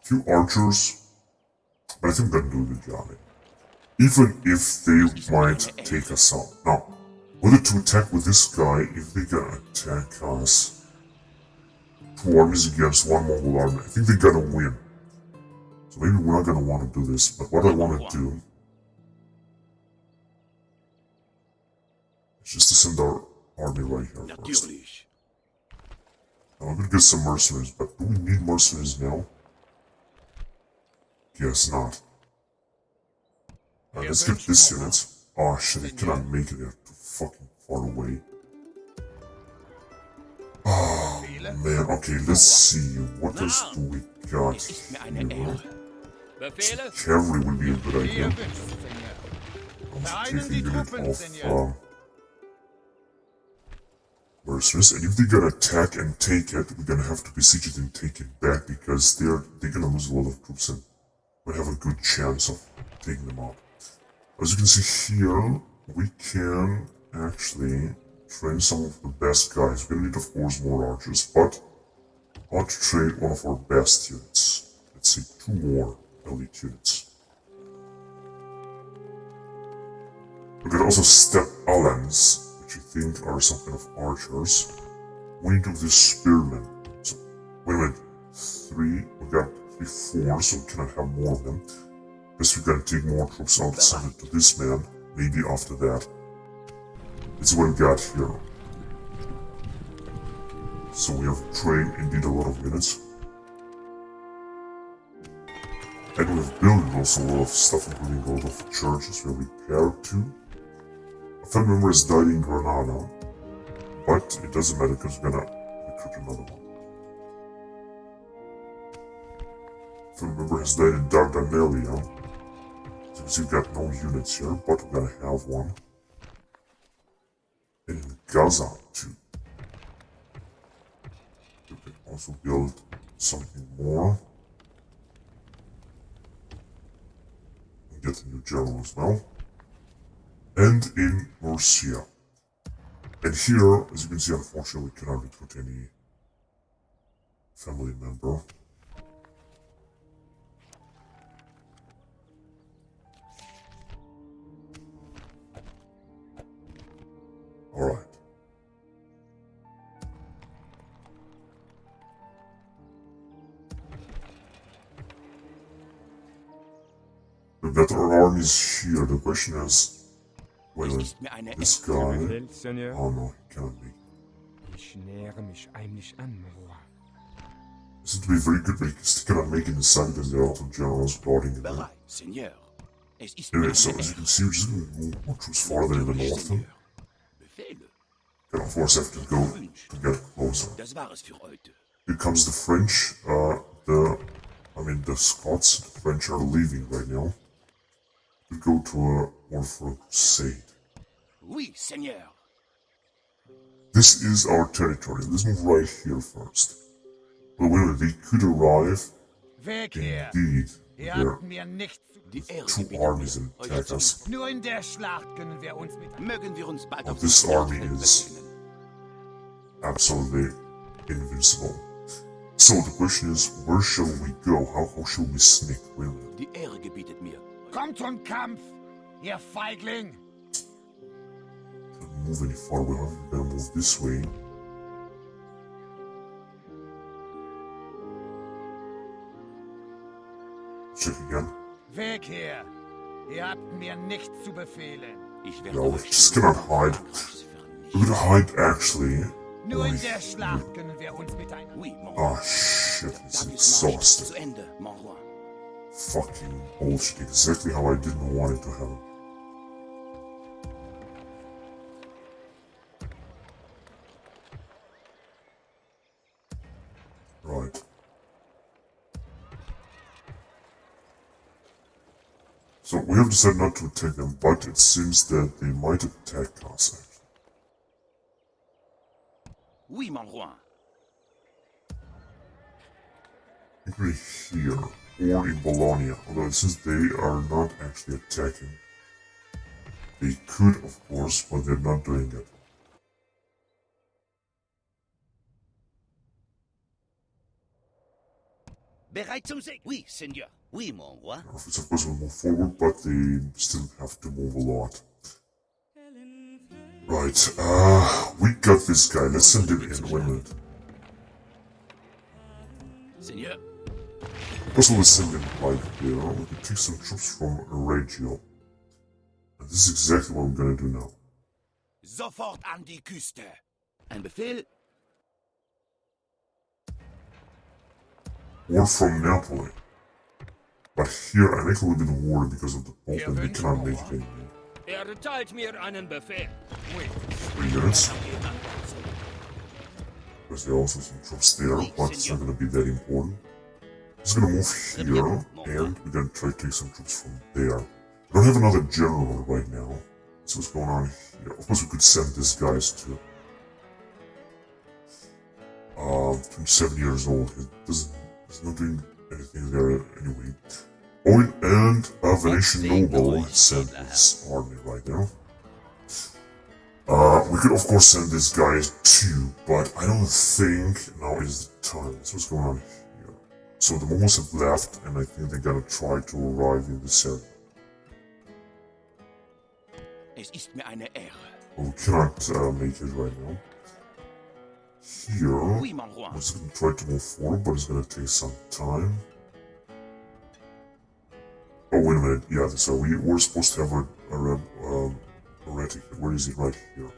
Few archers, but I think they're gonna do a good job. Even if they might take us out. Now, whether to attack with this guy, if they're gonna attack us, 2 armies against 1 Mongol army, I think they're gonna win. So maybe we're not gonna want to do this, but what I want to do is just to send our army right here first. Natürlich. Now I'm gonna get some mercenaries, but do we need mercenaries now? Guess not. Alright, let's get this unit. Oh shit, they cannot make it, they're too fucking far away. Oh man, okay, let's see, what else do we got Es ist mir eine here? Ehre. Befehle? Cavalry would be a good Wie idea. ihr wünscht, Seigneur. Also Vereinen take a die unit Truppen, of Seigneur. mercenaries, and if they're gonna attack and take it, we're gonna have to besiege it and take it back because they're gonna lose a lot of troops and we have a good chance of taking them out. As you can see here, we can actually train some of the best guys. We're gonna need, of course, more archers, but I want to train one of our best units. Let's say 2 more elite units. We could also step Allens, which I think are some kind of archers. We need to do the spearmen. So, wait a minute. 3, we got 3, 4, so we cannot have more of them. Guess we gotta take more troops out, send it to this man, maybe after that. This is what we got here. So we have trained indeed a lot of units. And we have built also a lot of stuff, including a lot of churches we have repaired too. A family member has died in Granada, but it doesn't matter because we're gonna recruit another one. A family member has died in Dardanelia. So you can see we've got no units here, but we're gonna have one. And in Gaza too. We can also build something more. Get get a new general as well. And in Mercia. And here, as you can see, unfortunately, we cannot recruit any family member. Alright. We've got our armies here. The question is whether this guy... Befehl, Seigneur. Oh no, he cannot make it. Ich nähere mich heimlich an, Roi. Seems to be very good, but he cannot make it inside because there are also generals guarding him. Bereit, Seigneur. Es ist Anyway, mir so eine as you Ehre. can see, we're just going to move more troops farther in the north. Seigneur. Befehle. And of course have to go to get closer. Das war es für heute. Here comes the French, the Scots. The French are leaving right now. To go to a more for a crusade. Oui, Seigneur. This is our territory. Let's move right here first. But wait a minute, they could arrive Weg her! indeed. Ihr There habt mir nichts zu... Die Ehre two gebietet armies mir, and euch attack zu us. Nur in der Schlacht können wir uns mit... Mögen wir uns bald Oh, auf this dem army Schlachtfeld is- begegnen. Absolutely invincible. So the question is, where shall we go? How shall we sneak? Wait a minute. Die Ehre gebietet mir. Kommt zum Kampf, ihr Feigling! Can't move any far. We haven't better move this way. Check again. Weg her! Ihr habt mir nichts zu befehlen. Ich werde No, we euch just cannot hide. Frankreichs vernichten. We're gonna hide actually. Nur in Only der here. Schlacht können wir uns miteinander... Oui, mon Oh roi. shit, Der it's Tag ist Marsch ist exhausted. zu Ende, mon roi. Fucking bullshit. Exactly how I didn't want it to happen. Right. So we have decided not to attack them, but it seems that they might attack us actually. Oui, mon roi. Either here or in Bologna, although since they are not actually attacking, they could of course, but they're not doing it. Bereit zum Sieg? Oui, Seigneur. Oui, mon roi. It's of course will move forward, but they still have to move a lot. Right, we got this guy. Let's send him in. Wait a minute. Seigneur. Also, let's send him right here. We can take some troops from Reggio. And this is exactly what we're gonna do now. Sofort an die Küste. Ein Befehl? Or from Napoli. But here I make a little bit of worry because of the Pope and they cannot make it anyway. Erteilt mir einen Befehl. 3 minutes. Because there are also some troops there, but it's not gonna be that important. Just gonna move here, and we're gonna try to take some troops from there. I don't have another general right now. So what's going on here? Of course we could send this guys to 27 years old. He's not doing anything there anyway. Oh, and a Venetian noble sent his army right now. We could of course send this guy too, but I don't think now is the time. So what's going on here? So the Mongols have left, and I think they're gonna try to arrive in this area. Es ist mir eine Ehre. But we cannot make it right now. Here, Oui, mon roi. we're just gonna try to move forward, but it's gonna take some time. Oh, wait a minute. Yeah, so we're supposed to have a heretic. Where is he? Right here. Okay.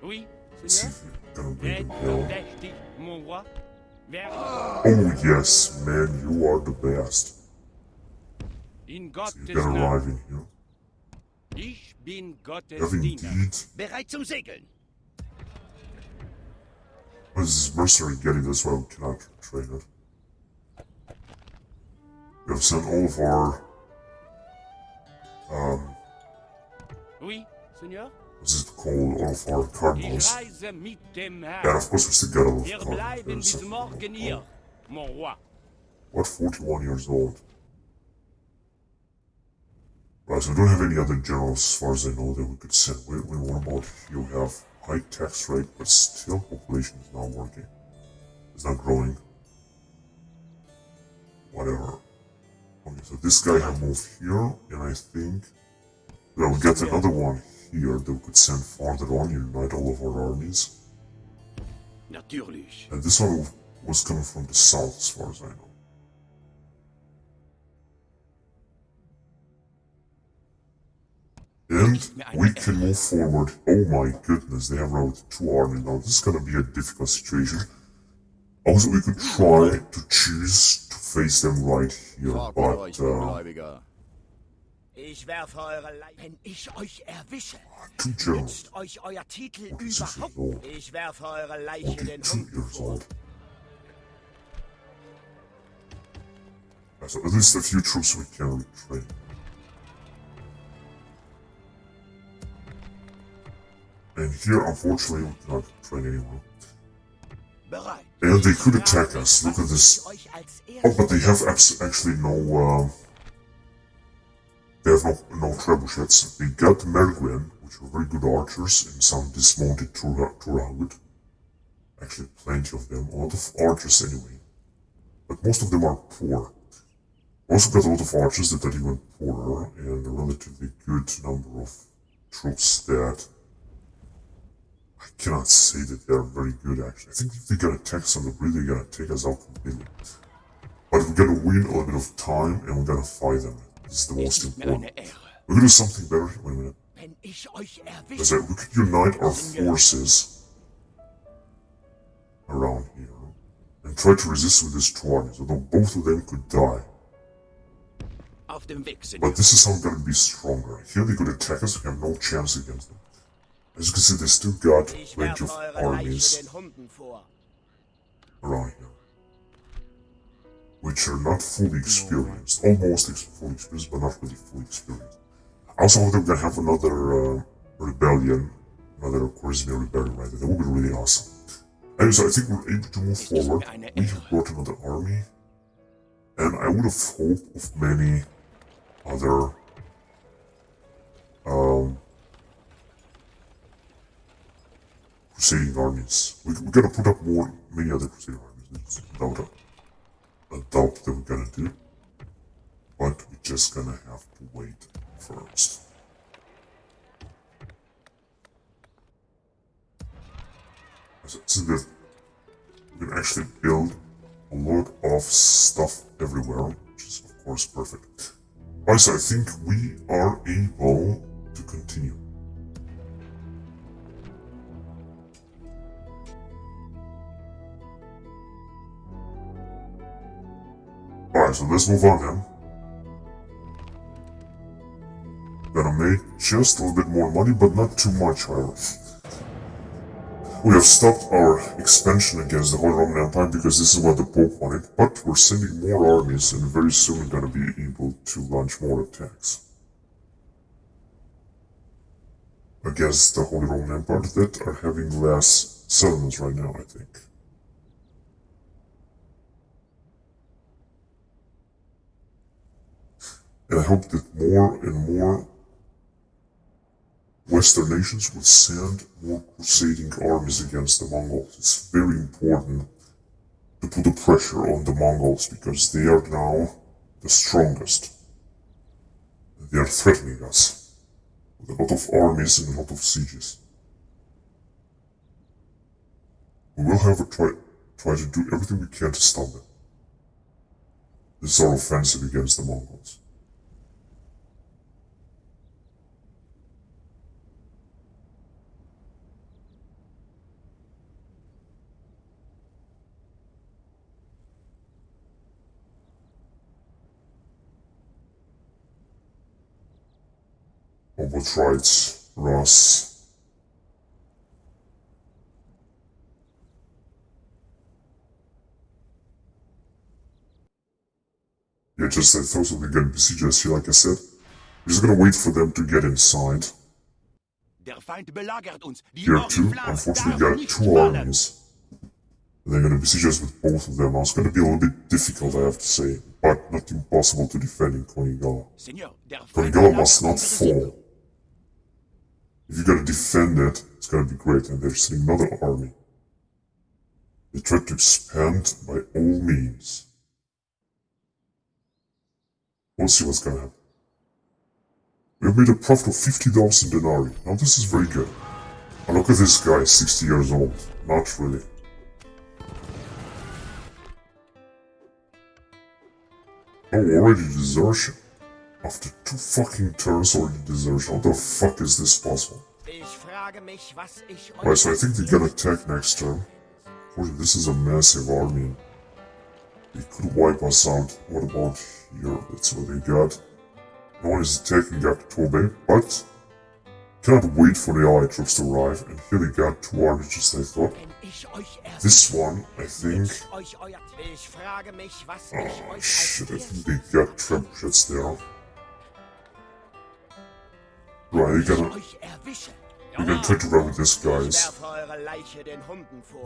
Oui, Let's see Seigneur. if we're gonna bring Red him down. verdächtig, mon roi. Wer Oh, yes, man, you are the best. in So Gottes you gotta Namen. arrive in here. Ich bin Gottes Have Diener. indeed. Bereit zum Segeln? What is this mercenary getting? That's why we cannot train it. We have sent all of our, Oui, Seigneur. what's it called? All of our Ich cardinals. reise mit dem And Herrn. of course we still got all of Wir cardinals. bleiben There's bis something morgen going hier, on. mon roi. What, 41 years old? So we don't have any other generals as far as I know that we could send. Wait, what about here? We have high tax rate, but still population is not working. It's not growing. Whatever. Okay, so this guy can move here, and I think that we get another one here that we could send farther on, unite all of our armies. Natürlich. And this one was coming from the south, as far as I know. And we can move forward. Oh my goodness, they have routed 2 armies now. This is gonna be a difficult situation. Also, we could try to choose to face them right here, but Ich werfe eure Leiche. Wenn ich euch erwische, 2 generals. nützt euch euer Titel 6 years überhaupt. old, Ich werfe eure Leiche den 42 Hunden years vor. old. So at least a few troops we can retrain. And here, unfortunately, we cannot train anyone. Bereit. And they could attack us. Look at this. Euch als Oh, but they have actually no, they have no trebuchets. They got Merguen, which were very good archers, and some dismounted Turahud. Actually, plenty of them. A lot of archers anyway. But most of them are poor. Also got a lot of archers that are even poorer, and a relatively good number of troops that I cannot say that they are very good, actually. I think if they gotta attack us on the bridge, they're gonna take us out completely. But we gotta win a little bit of time, and we gotta fight them. This is the most important. We're gonna do something better. Wait a minute. Wenn ich euch We erwische, could unite our forces around here and try to resist with these 2 armies, although both of them could die. Auf dem Weg, Senor. But this is how we're gonna be stronger. Here they could attack us, we have no chance against them. As you can see, they still got ich plenty werfe of eure Leiche armies den Hunden vor. around here, which are not fully experienced, almost fully experienced, but not really fully experienced. I also hope that we're gonna have another rebellion, another Crusader rebellion, right? That would be really awesome. Anyway, so I think we're able to move forward. We have brought another army, and I would have hoped of many other Crusading armies. We're gonna put up many other Crusading armies. It's without a doubt that we're gonna do. But we're just gonna have to wait first. So that we can actually build a lot of stuff everywhere, which is of course perfect. Alright, so I think we are able to continue. Alright, so let's move on then. Gonna make just a little bit more money, but not too much, however. We have stopped our expansion against the Holy Roman Empire because this is what the Pope wanted, but we're sending more armies and very soon we're gonna be able to launch more attacks against the Holy Roman Empire that are having less settlements right now, I think. And I hope that more and more Western nations will send more crusading armies against the Mongols. It's very important to put the pressure on the Mongols because they are now the strongest. They are threatening us with a lot of armies and a lot of sieges. We will, however, try to do everything we can to stop them. This is our offensive against the Mongols. Obotrites, Rus. Yeah, just I thought so they're gonna besiege us here, like I said. We're just gonna wait for them to get inside. Der Feind belagert uns. Die Here too, Oriflamme unfortunately, darf got nicht 2 fallen. armies. And they're gonna besiege us with both of them. Now it's gonna be a little bit difficult, I have to say, but not impossible to defend in Konigala. Seigneur, der Konigala must not fall. If you gotta defend it, it's gonna be great. And they're sending another army. They try to expand by all means. We'll see what's gonna happen. We've made a profit of 50,000 denarii. Now this is very good. And look at this guy, 60 years old. Not really. Oh, already desertion. After 2 fucking turns already desertion. How the fuck is this possible? Right, so I think they're gonna attack next turn. Unfortunately, this is a massive army. They could wipe us out. What about here? That's what they got. No one is attacking Gaktobe, but cannot wait for the allied troops to arrive. And here they got 2 armies just like I thought. This one, I think... Oh shit, I think they got trebuchets there. Right, they're gonna try to run with this, guys.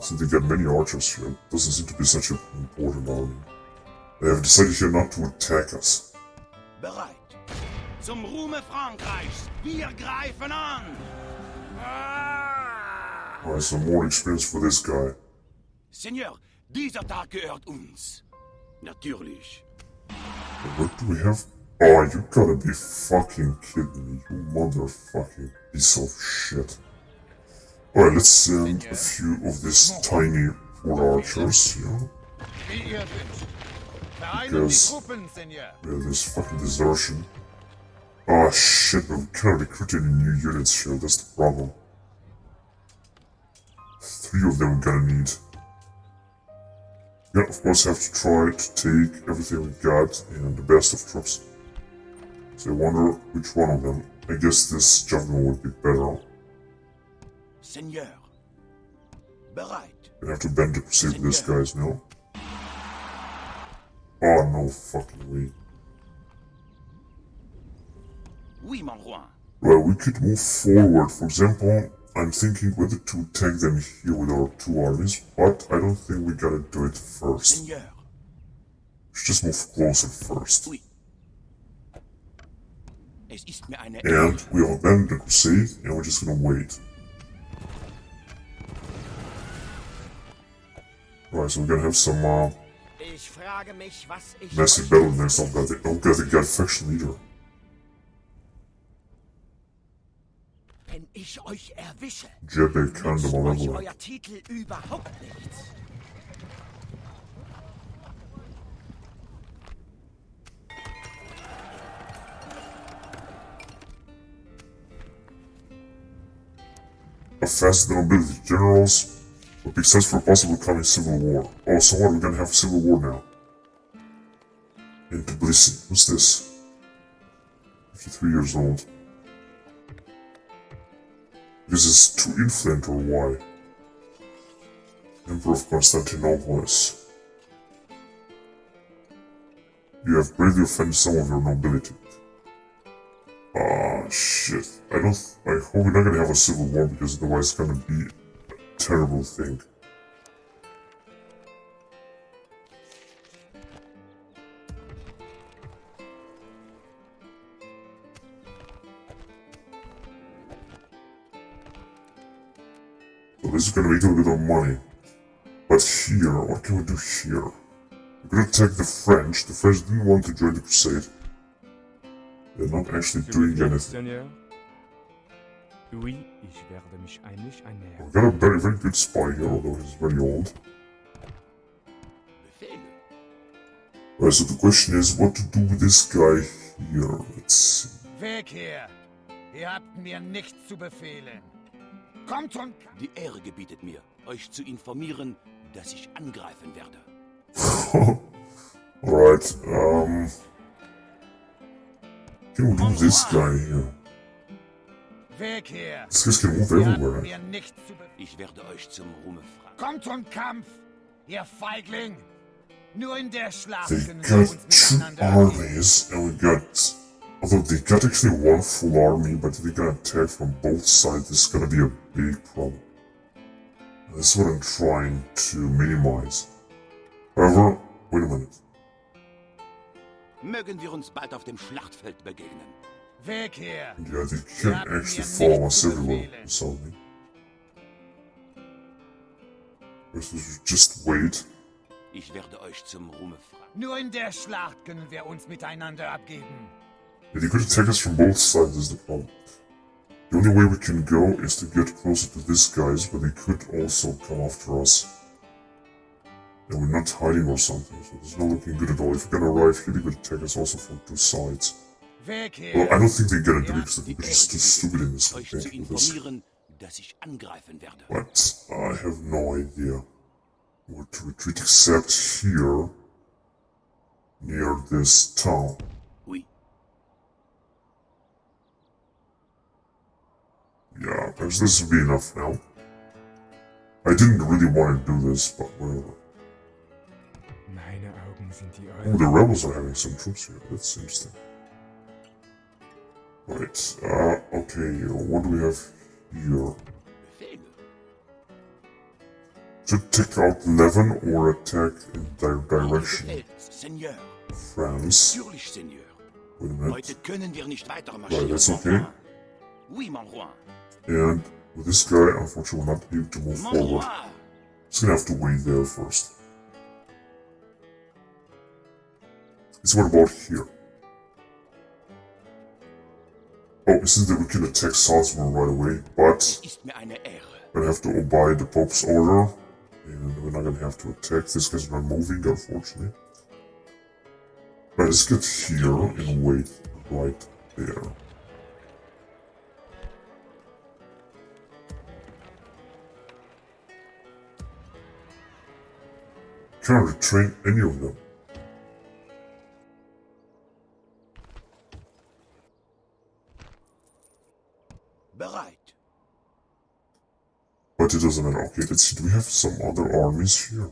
So they got many archers here. Doesn't seem to be such an important army. They have decided here not to attack us. Bereit. Zum Ruhme Frankreichs. Wir greifen an. Alright, some more experience for this guy. Seigneur, dieser Tag gehört uns. Natürlich. What do we have? Oh, you gotta be fucking kidding me, you motherfucking piece of shit. Alright, let's send a few of these tiny foot archers here. Because there's fucking desertion. Oh shit, but we cannot recruit any new units here, that's the problem. 3 of them we're gonna need. Yeah, of course have to try to take everything we got and the best of troops. So I wonder which one of them. I guess this jungle would be better. Seigneur. Bereit. I have to bend the crusade with these guys now. Oh, no fucking way. Oui, mon roi. Right, we could move forward. For example, I'm thinking whether to attack them here with our 2 armies, but I don't think we gotta do it first. Seigneur. We should just move closer first. Oui. Es ist mir eine And we have abandoned the crusade, and we're just gonna wait. Right, so we're gonna have some massive battle next time. Oh god, they got a faction leader. Wenn ich euch erwische, Jebbe kind of nützt euch malevolent. euer Titel überhaupt nichts. Offensive nobility generals would make sense for a possible coming civil war. Oh, so what? We're gonna have a civil war now. In Tbilisi. Who's this? 53 years old. This is too influent or why? Emperor of Constantinople. You have bravely offended some of your nobility. Ah, shit. I hope we're not gonna have a civil war because otherwise it's gonna be a terrible thing. So this is gonna make a little bit of money. But here, what can we do here? We're gonna attack the French. The French didn't want to join the crusade. They're not actually doing anything. Seigneur? Oui, ich werde mich eilig ernähren. We got a very, very good spy here, although he's very old. Befehle. Right, so the question is what to do with this guy here. Let's see. Weg hier! Ihr habt mir nichts zu befehlen. Kommt und... Die Ehre gebietet mir, euch zu informieren, dass ich angreifen werde. Alright, can we do this guy here? Weg hier! This guy can move Ihr habt everywhere. mir nichts zu befehlen. Ich werde euch zum Ruhme fragen. Kommt zum Kampf, ihr Feigling! Nur in der Schlacht They können wir got uns 2 miteinander... armies, and we got... Although they got actually 1 full army, but if they got attacked from both sides, this is gonna be a big problem. That's what I'm trying to minimize. However, wait a minute. Mögen wir uns bald auf dem Schlachtfeld begegnen. Weg hier! Yeah, they Ihr can habt actually mir follow nichts us zu everywhere befehlen. without me. Guess we should just wait. Ich werde euch zum Ruhme fragen. Nur in der Schlacht können wir uns miteinander abgeben. Yeah, they could attack us from both sides is the problem. The only way we can go is to get closer to these guys, but they could also come after us. And we're not hiding or something, so it's not looking good at all. If we're gonna arrive here, they could attack us also from two sides. Weg hier! Well, I don't think they're gonna do it Ja, because Die they're Ehre just too gebietet stupid in this es, euch zu compared to this. informieren, dass ich angreifen werde. But I have no idea where to retreat except here, near this town. Oui. Yeah, perhaps this will be enough now. I didn't really want to do this, but whatever. Meine Augen sind die Oh, euren. the rebels are having some troops here. That's interesting. Right, okay, what do we have here? Befehle. To take out 11 or attack in their direction. Befehl, Seigneur. France. Natürlich, Seigneur. Wait a minute. Heute können wir nicht weiter Right, marschieren. that's mon okay. roi. Oui, mon roi. And with this guy, unfortunately, we're not able to move Mon forward. roi. Just gonna have to wait there first. So what about here? Oh, it says that we can attack Salzburg right away, but Es ist mir eine Ehre. we're gonna have to obey the Pope's order. And we're not gonna have to attack. This guy's not moving, unfortunately. Right, let's get here and wait right there. Can't retrain any of them. Bereit. But it doesn't matter. Okay, let's see. Do we have some other armies here?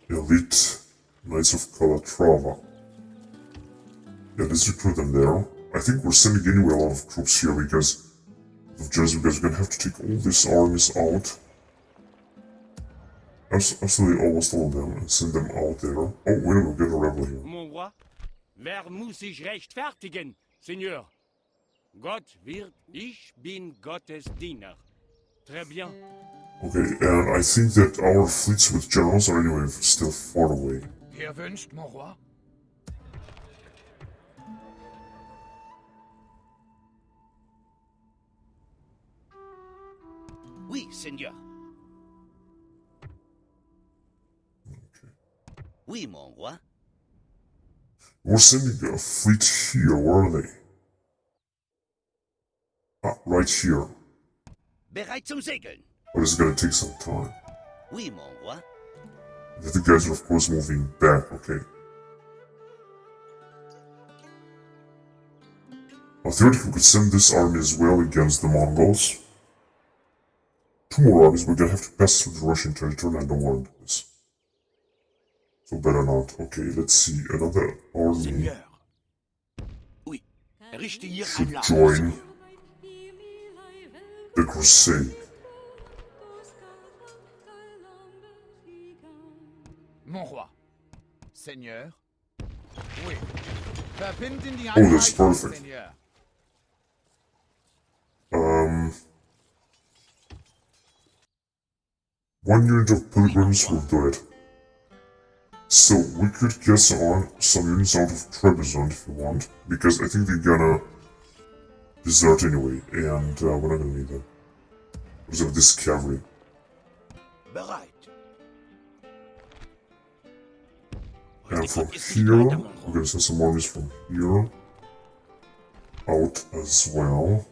Elite Knights of Calatrava. Yeah, let's recruit them there. I think we're sending anyway a lot of troops here because of Jersey, because we're gonna have to take all these armies out. Absolutely almost all of them and send them out there. Oh, wait a minute, we've got a rebel here. Mon roi, wer muss sich rechtfertigen, Seigneur? Gott wird, ich bin Gottes Diener. Très bien. Okay, and I think that our fleets with generals are anyway still far away. Ihr wünscht, mon roi? Oui, Seigneur. Oui, mon roi. We're sending a fleet here, where are they? Ah, right here. Bereit zum Segeln. But it's gonna take some time. Oui, mon roi. The guys are of course moving back, okay. Well, theoretically we could send this army as well against the Mongols. Two more armies, we're gonna have to pass through the Russian territory and I don't want to do this. So better not. Okay, let's see, another army Seigneur. Oui. Richte hier should ein Lager, join Seigneur. the Crusade. Mon roi. Seigneur? Oui. Verbinden die Oh, that's Einheiten, perfect. Seigneur. One unit of pilgrims will do it. So we could get some units out of Trebizond if you want, because I think they're gonna desert anyway, and we're not gonna need them. Because of this cavalry. Bereit. And Heute from geht es nicht here, weiter, mon we're roi. gonna send some armies from here out as well.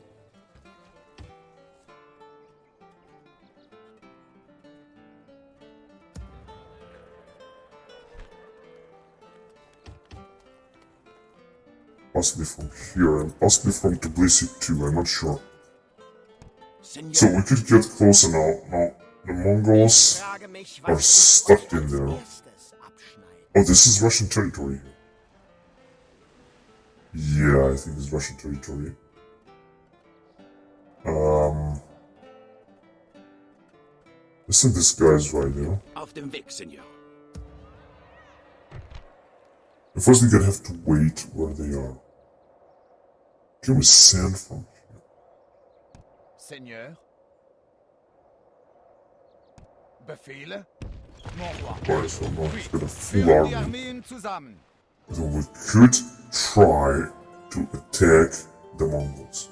Possibly from here, and possibly from Tbilisi too, I'm not sure. Seigneur. So we could get closer now. Now, the Mongols Frage mich, are was ich stuck euch in als there. erstes abschneide. Oh, this is Russian territory. Yeah, I think it's Russian territory. Listen, this guy's right there. Auf dem Weg, Seigneur. First, we're gonna have to wait where they are. Can we send from here? Seigneur? Befehle? Mon roi. Alright, so now he's got a full Führen die army. Armeen zusammen. So we could try to attack the Mongols.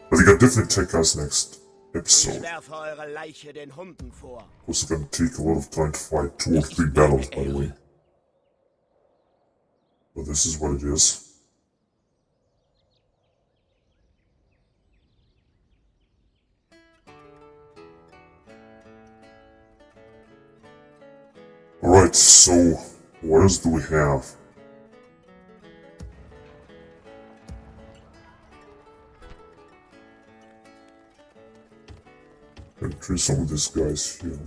But they can definitely attack us next Ich episode. werfe eure Leiche den Hunden vor. Of course, it's gonna take a lot of time to fight 2 or 3 battles, by the way. But this is what it is. Alright, so what else do we have? Gonna try some of these guys here.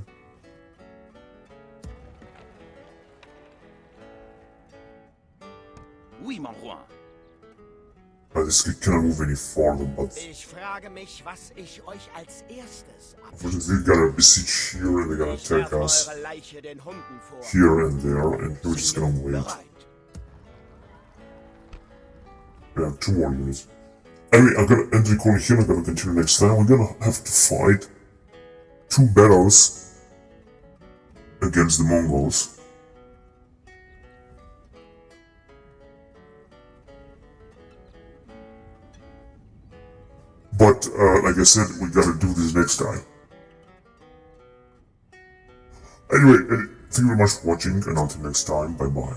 Oui, mon roi. This kid cannot move any farther, but Ich frage mich, was ich euch als erstes unfortunately they gotta besiege here and they're gonna Ich attack werfe us eure Leiche den Hunden vor. here and there, and we're just gonna wait. Bereit. We have 2 more units. Anyway, I'm gonna end the recording here, I'm gonna continue next time. We're gonna have to fight 2 battles against the Mongols. But, like I said, we gotta do this next time. Anyway, thank you very much for watching, and until next time, bye bye.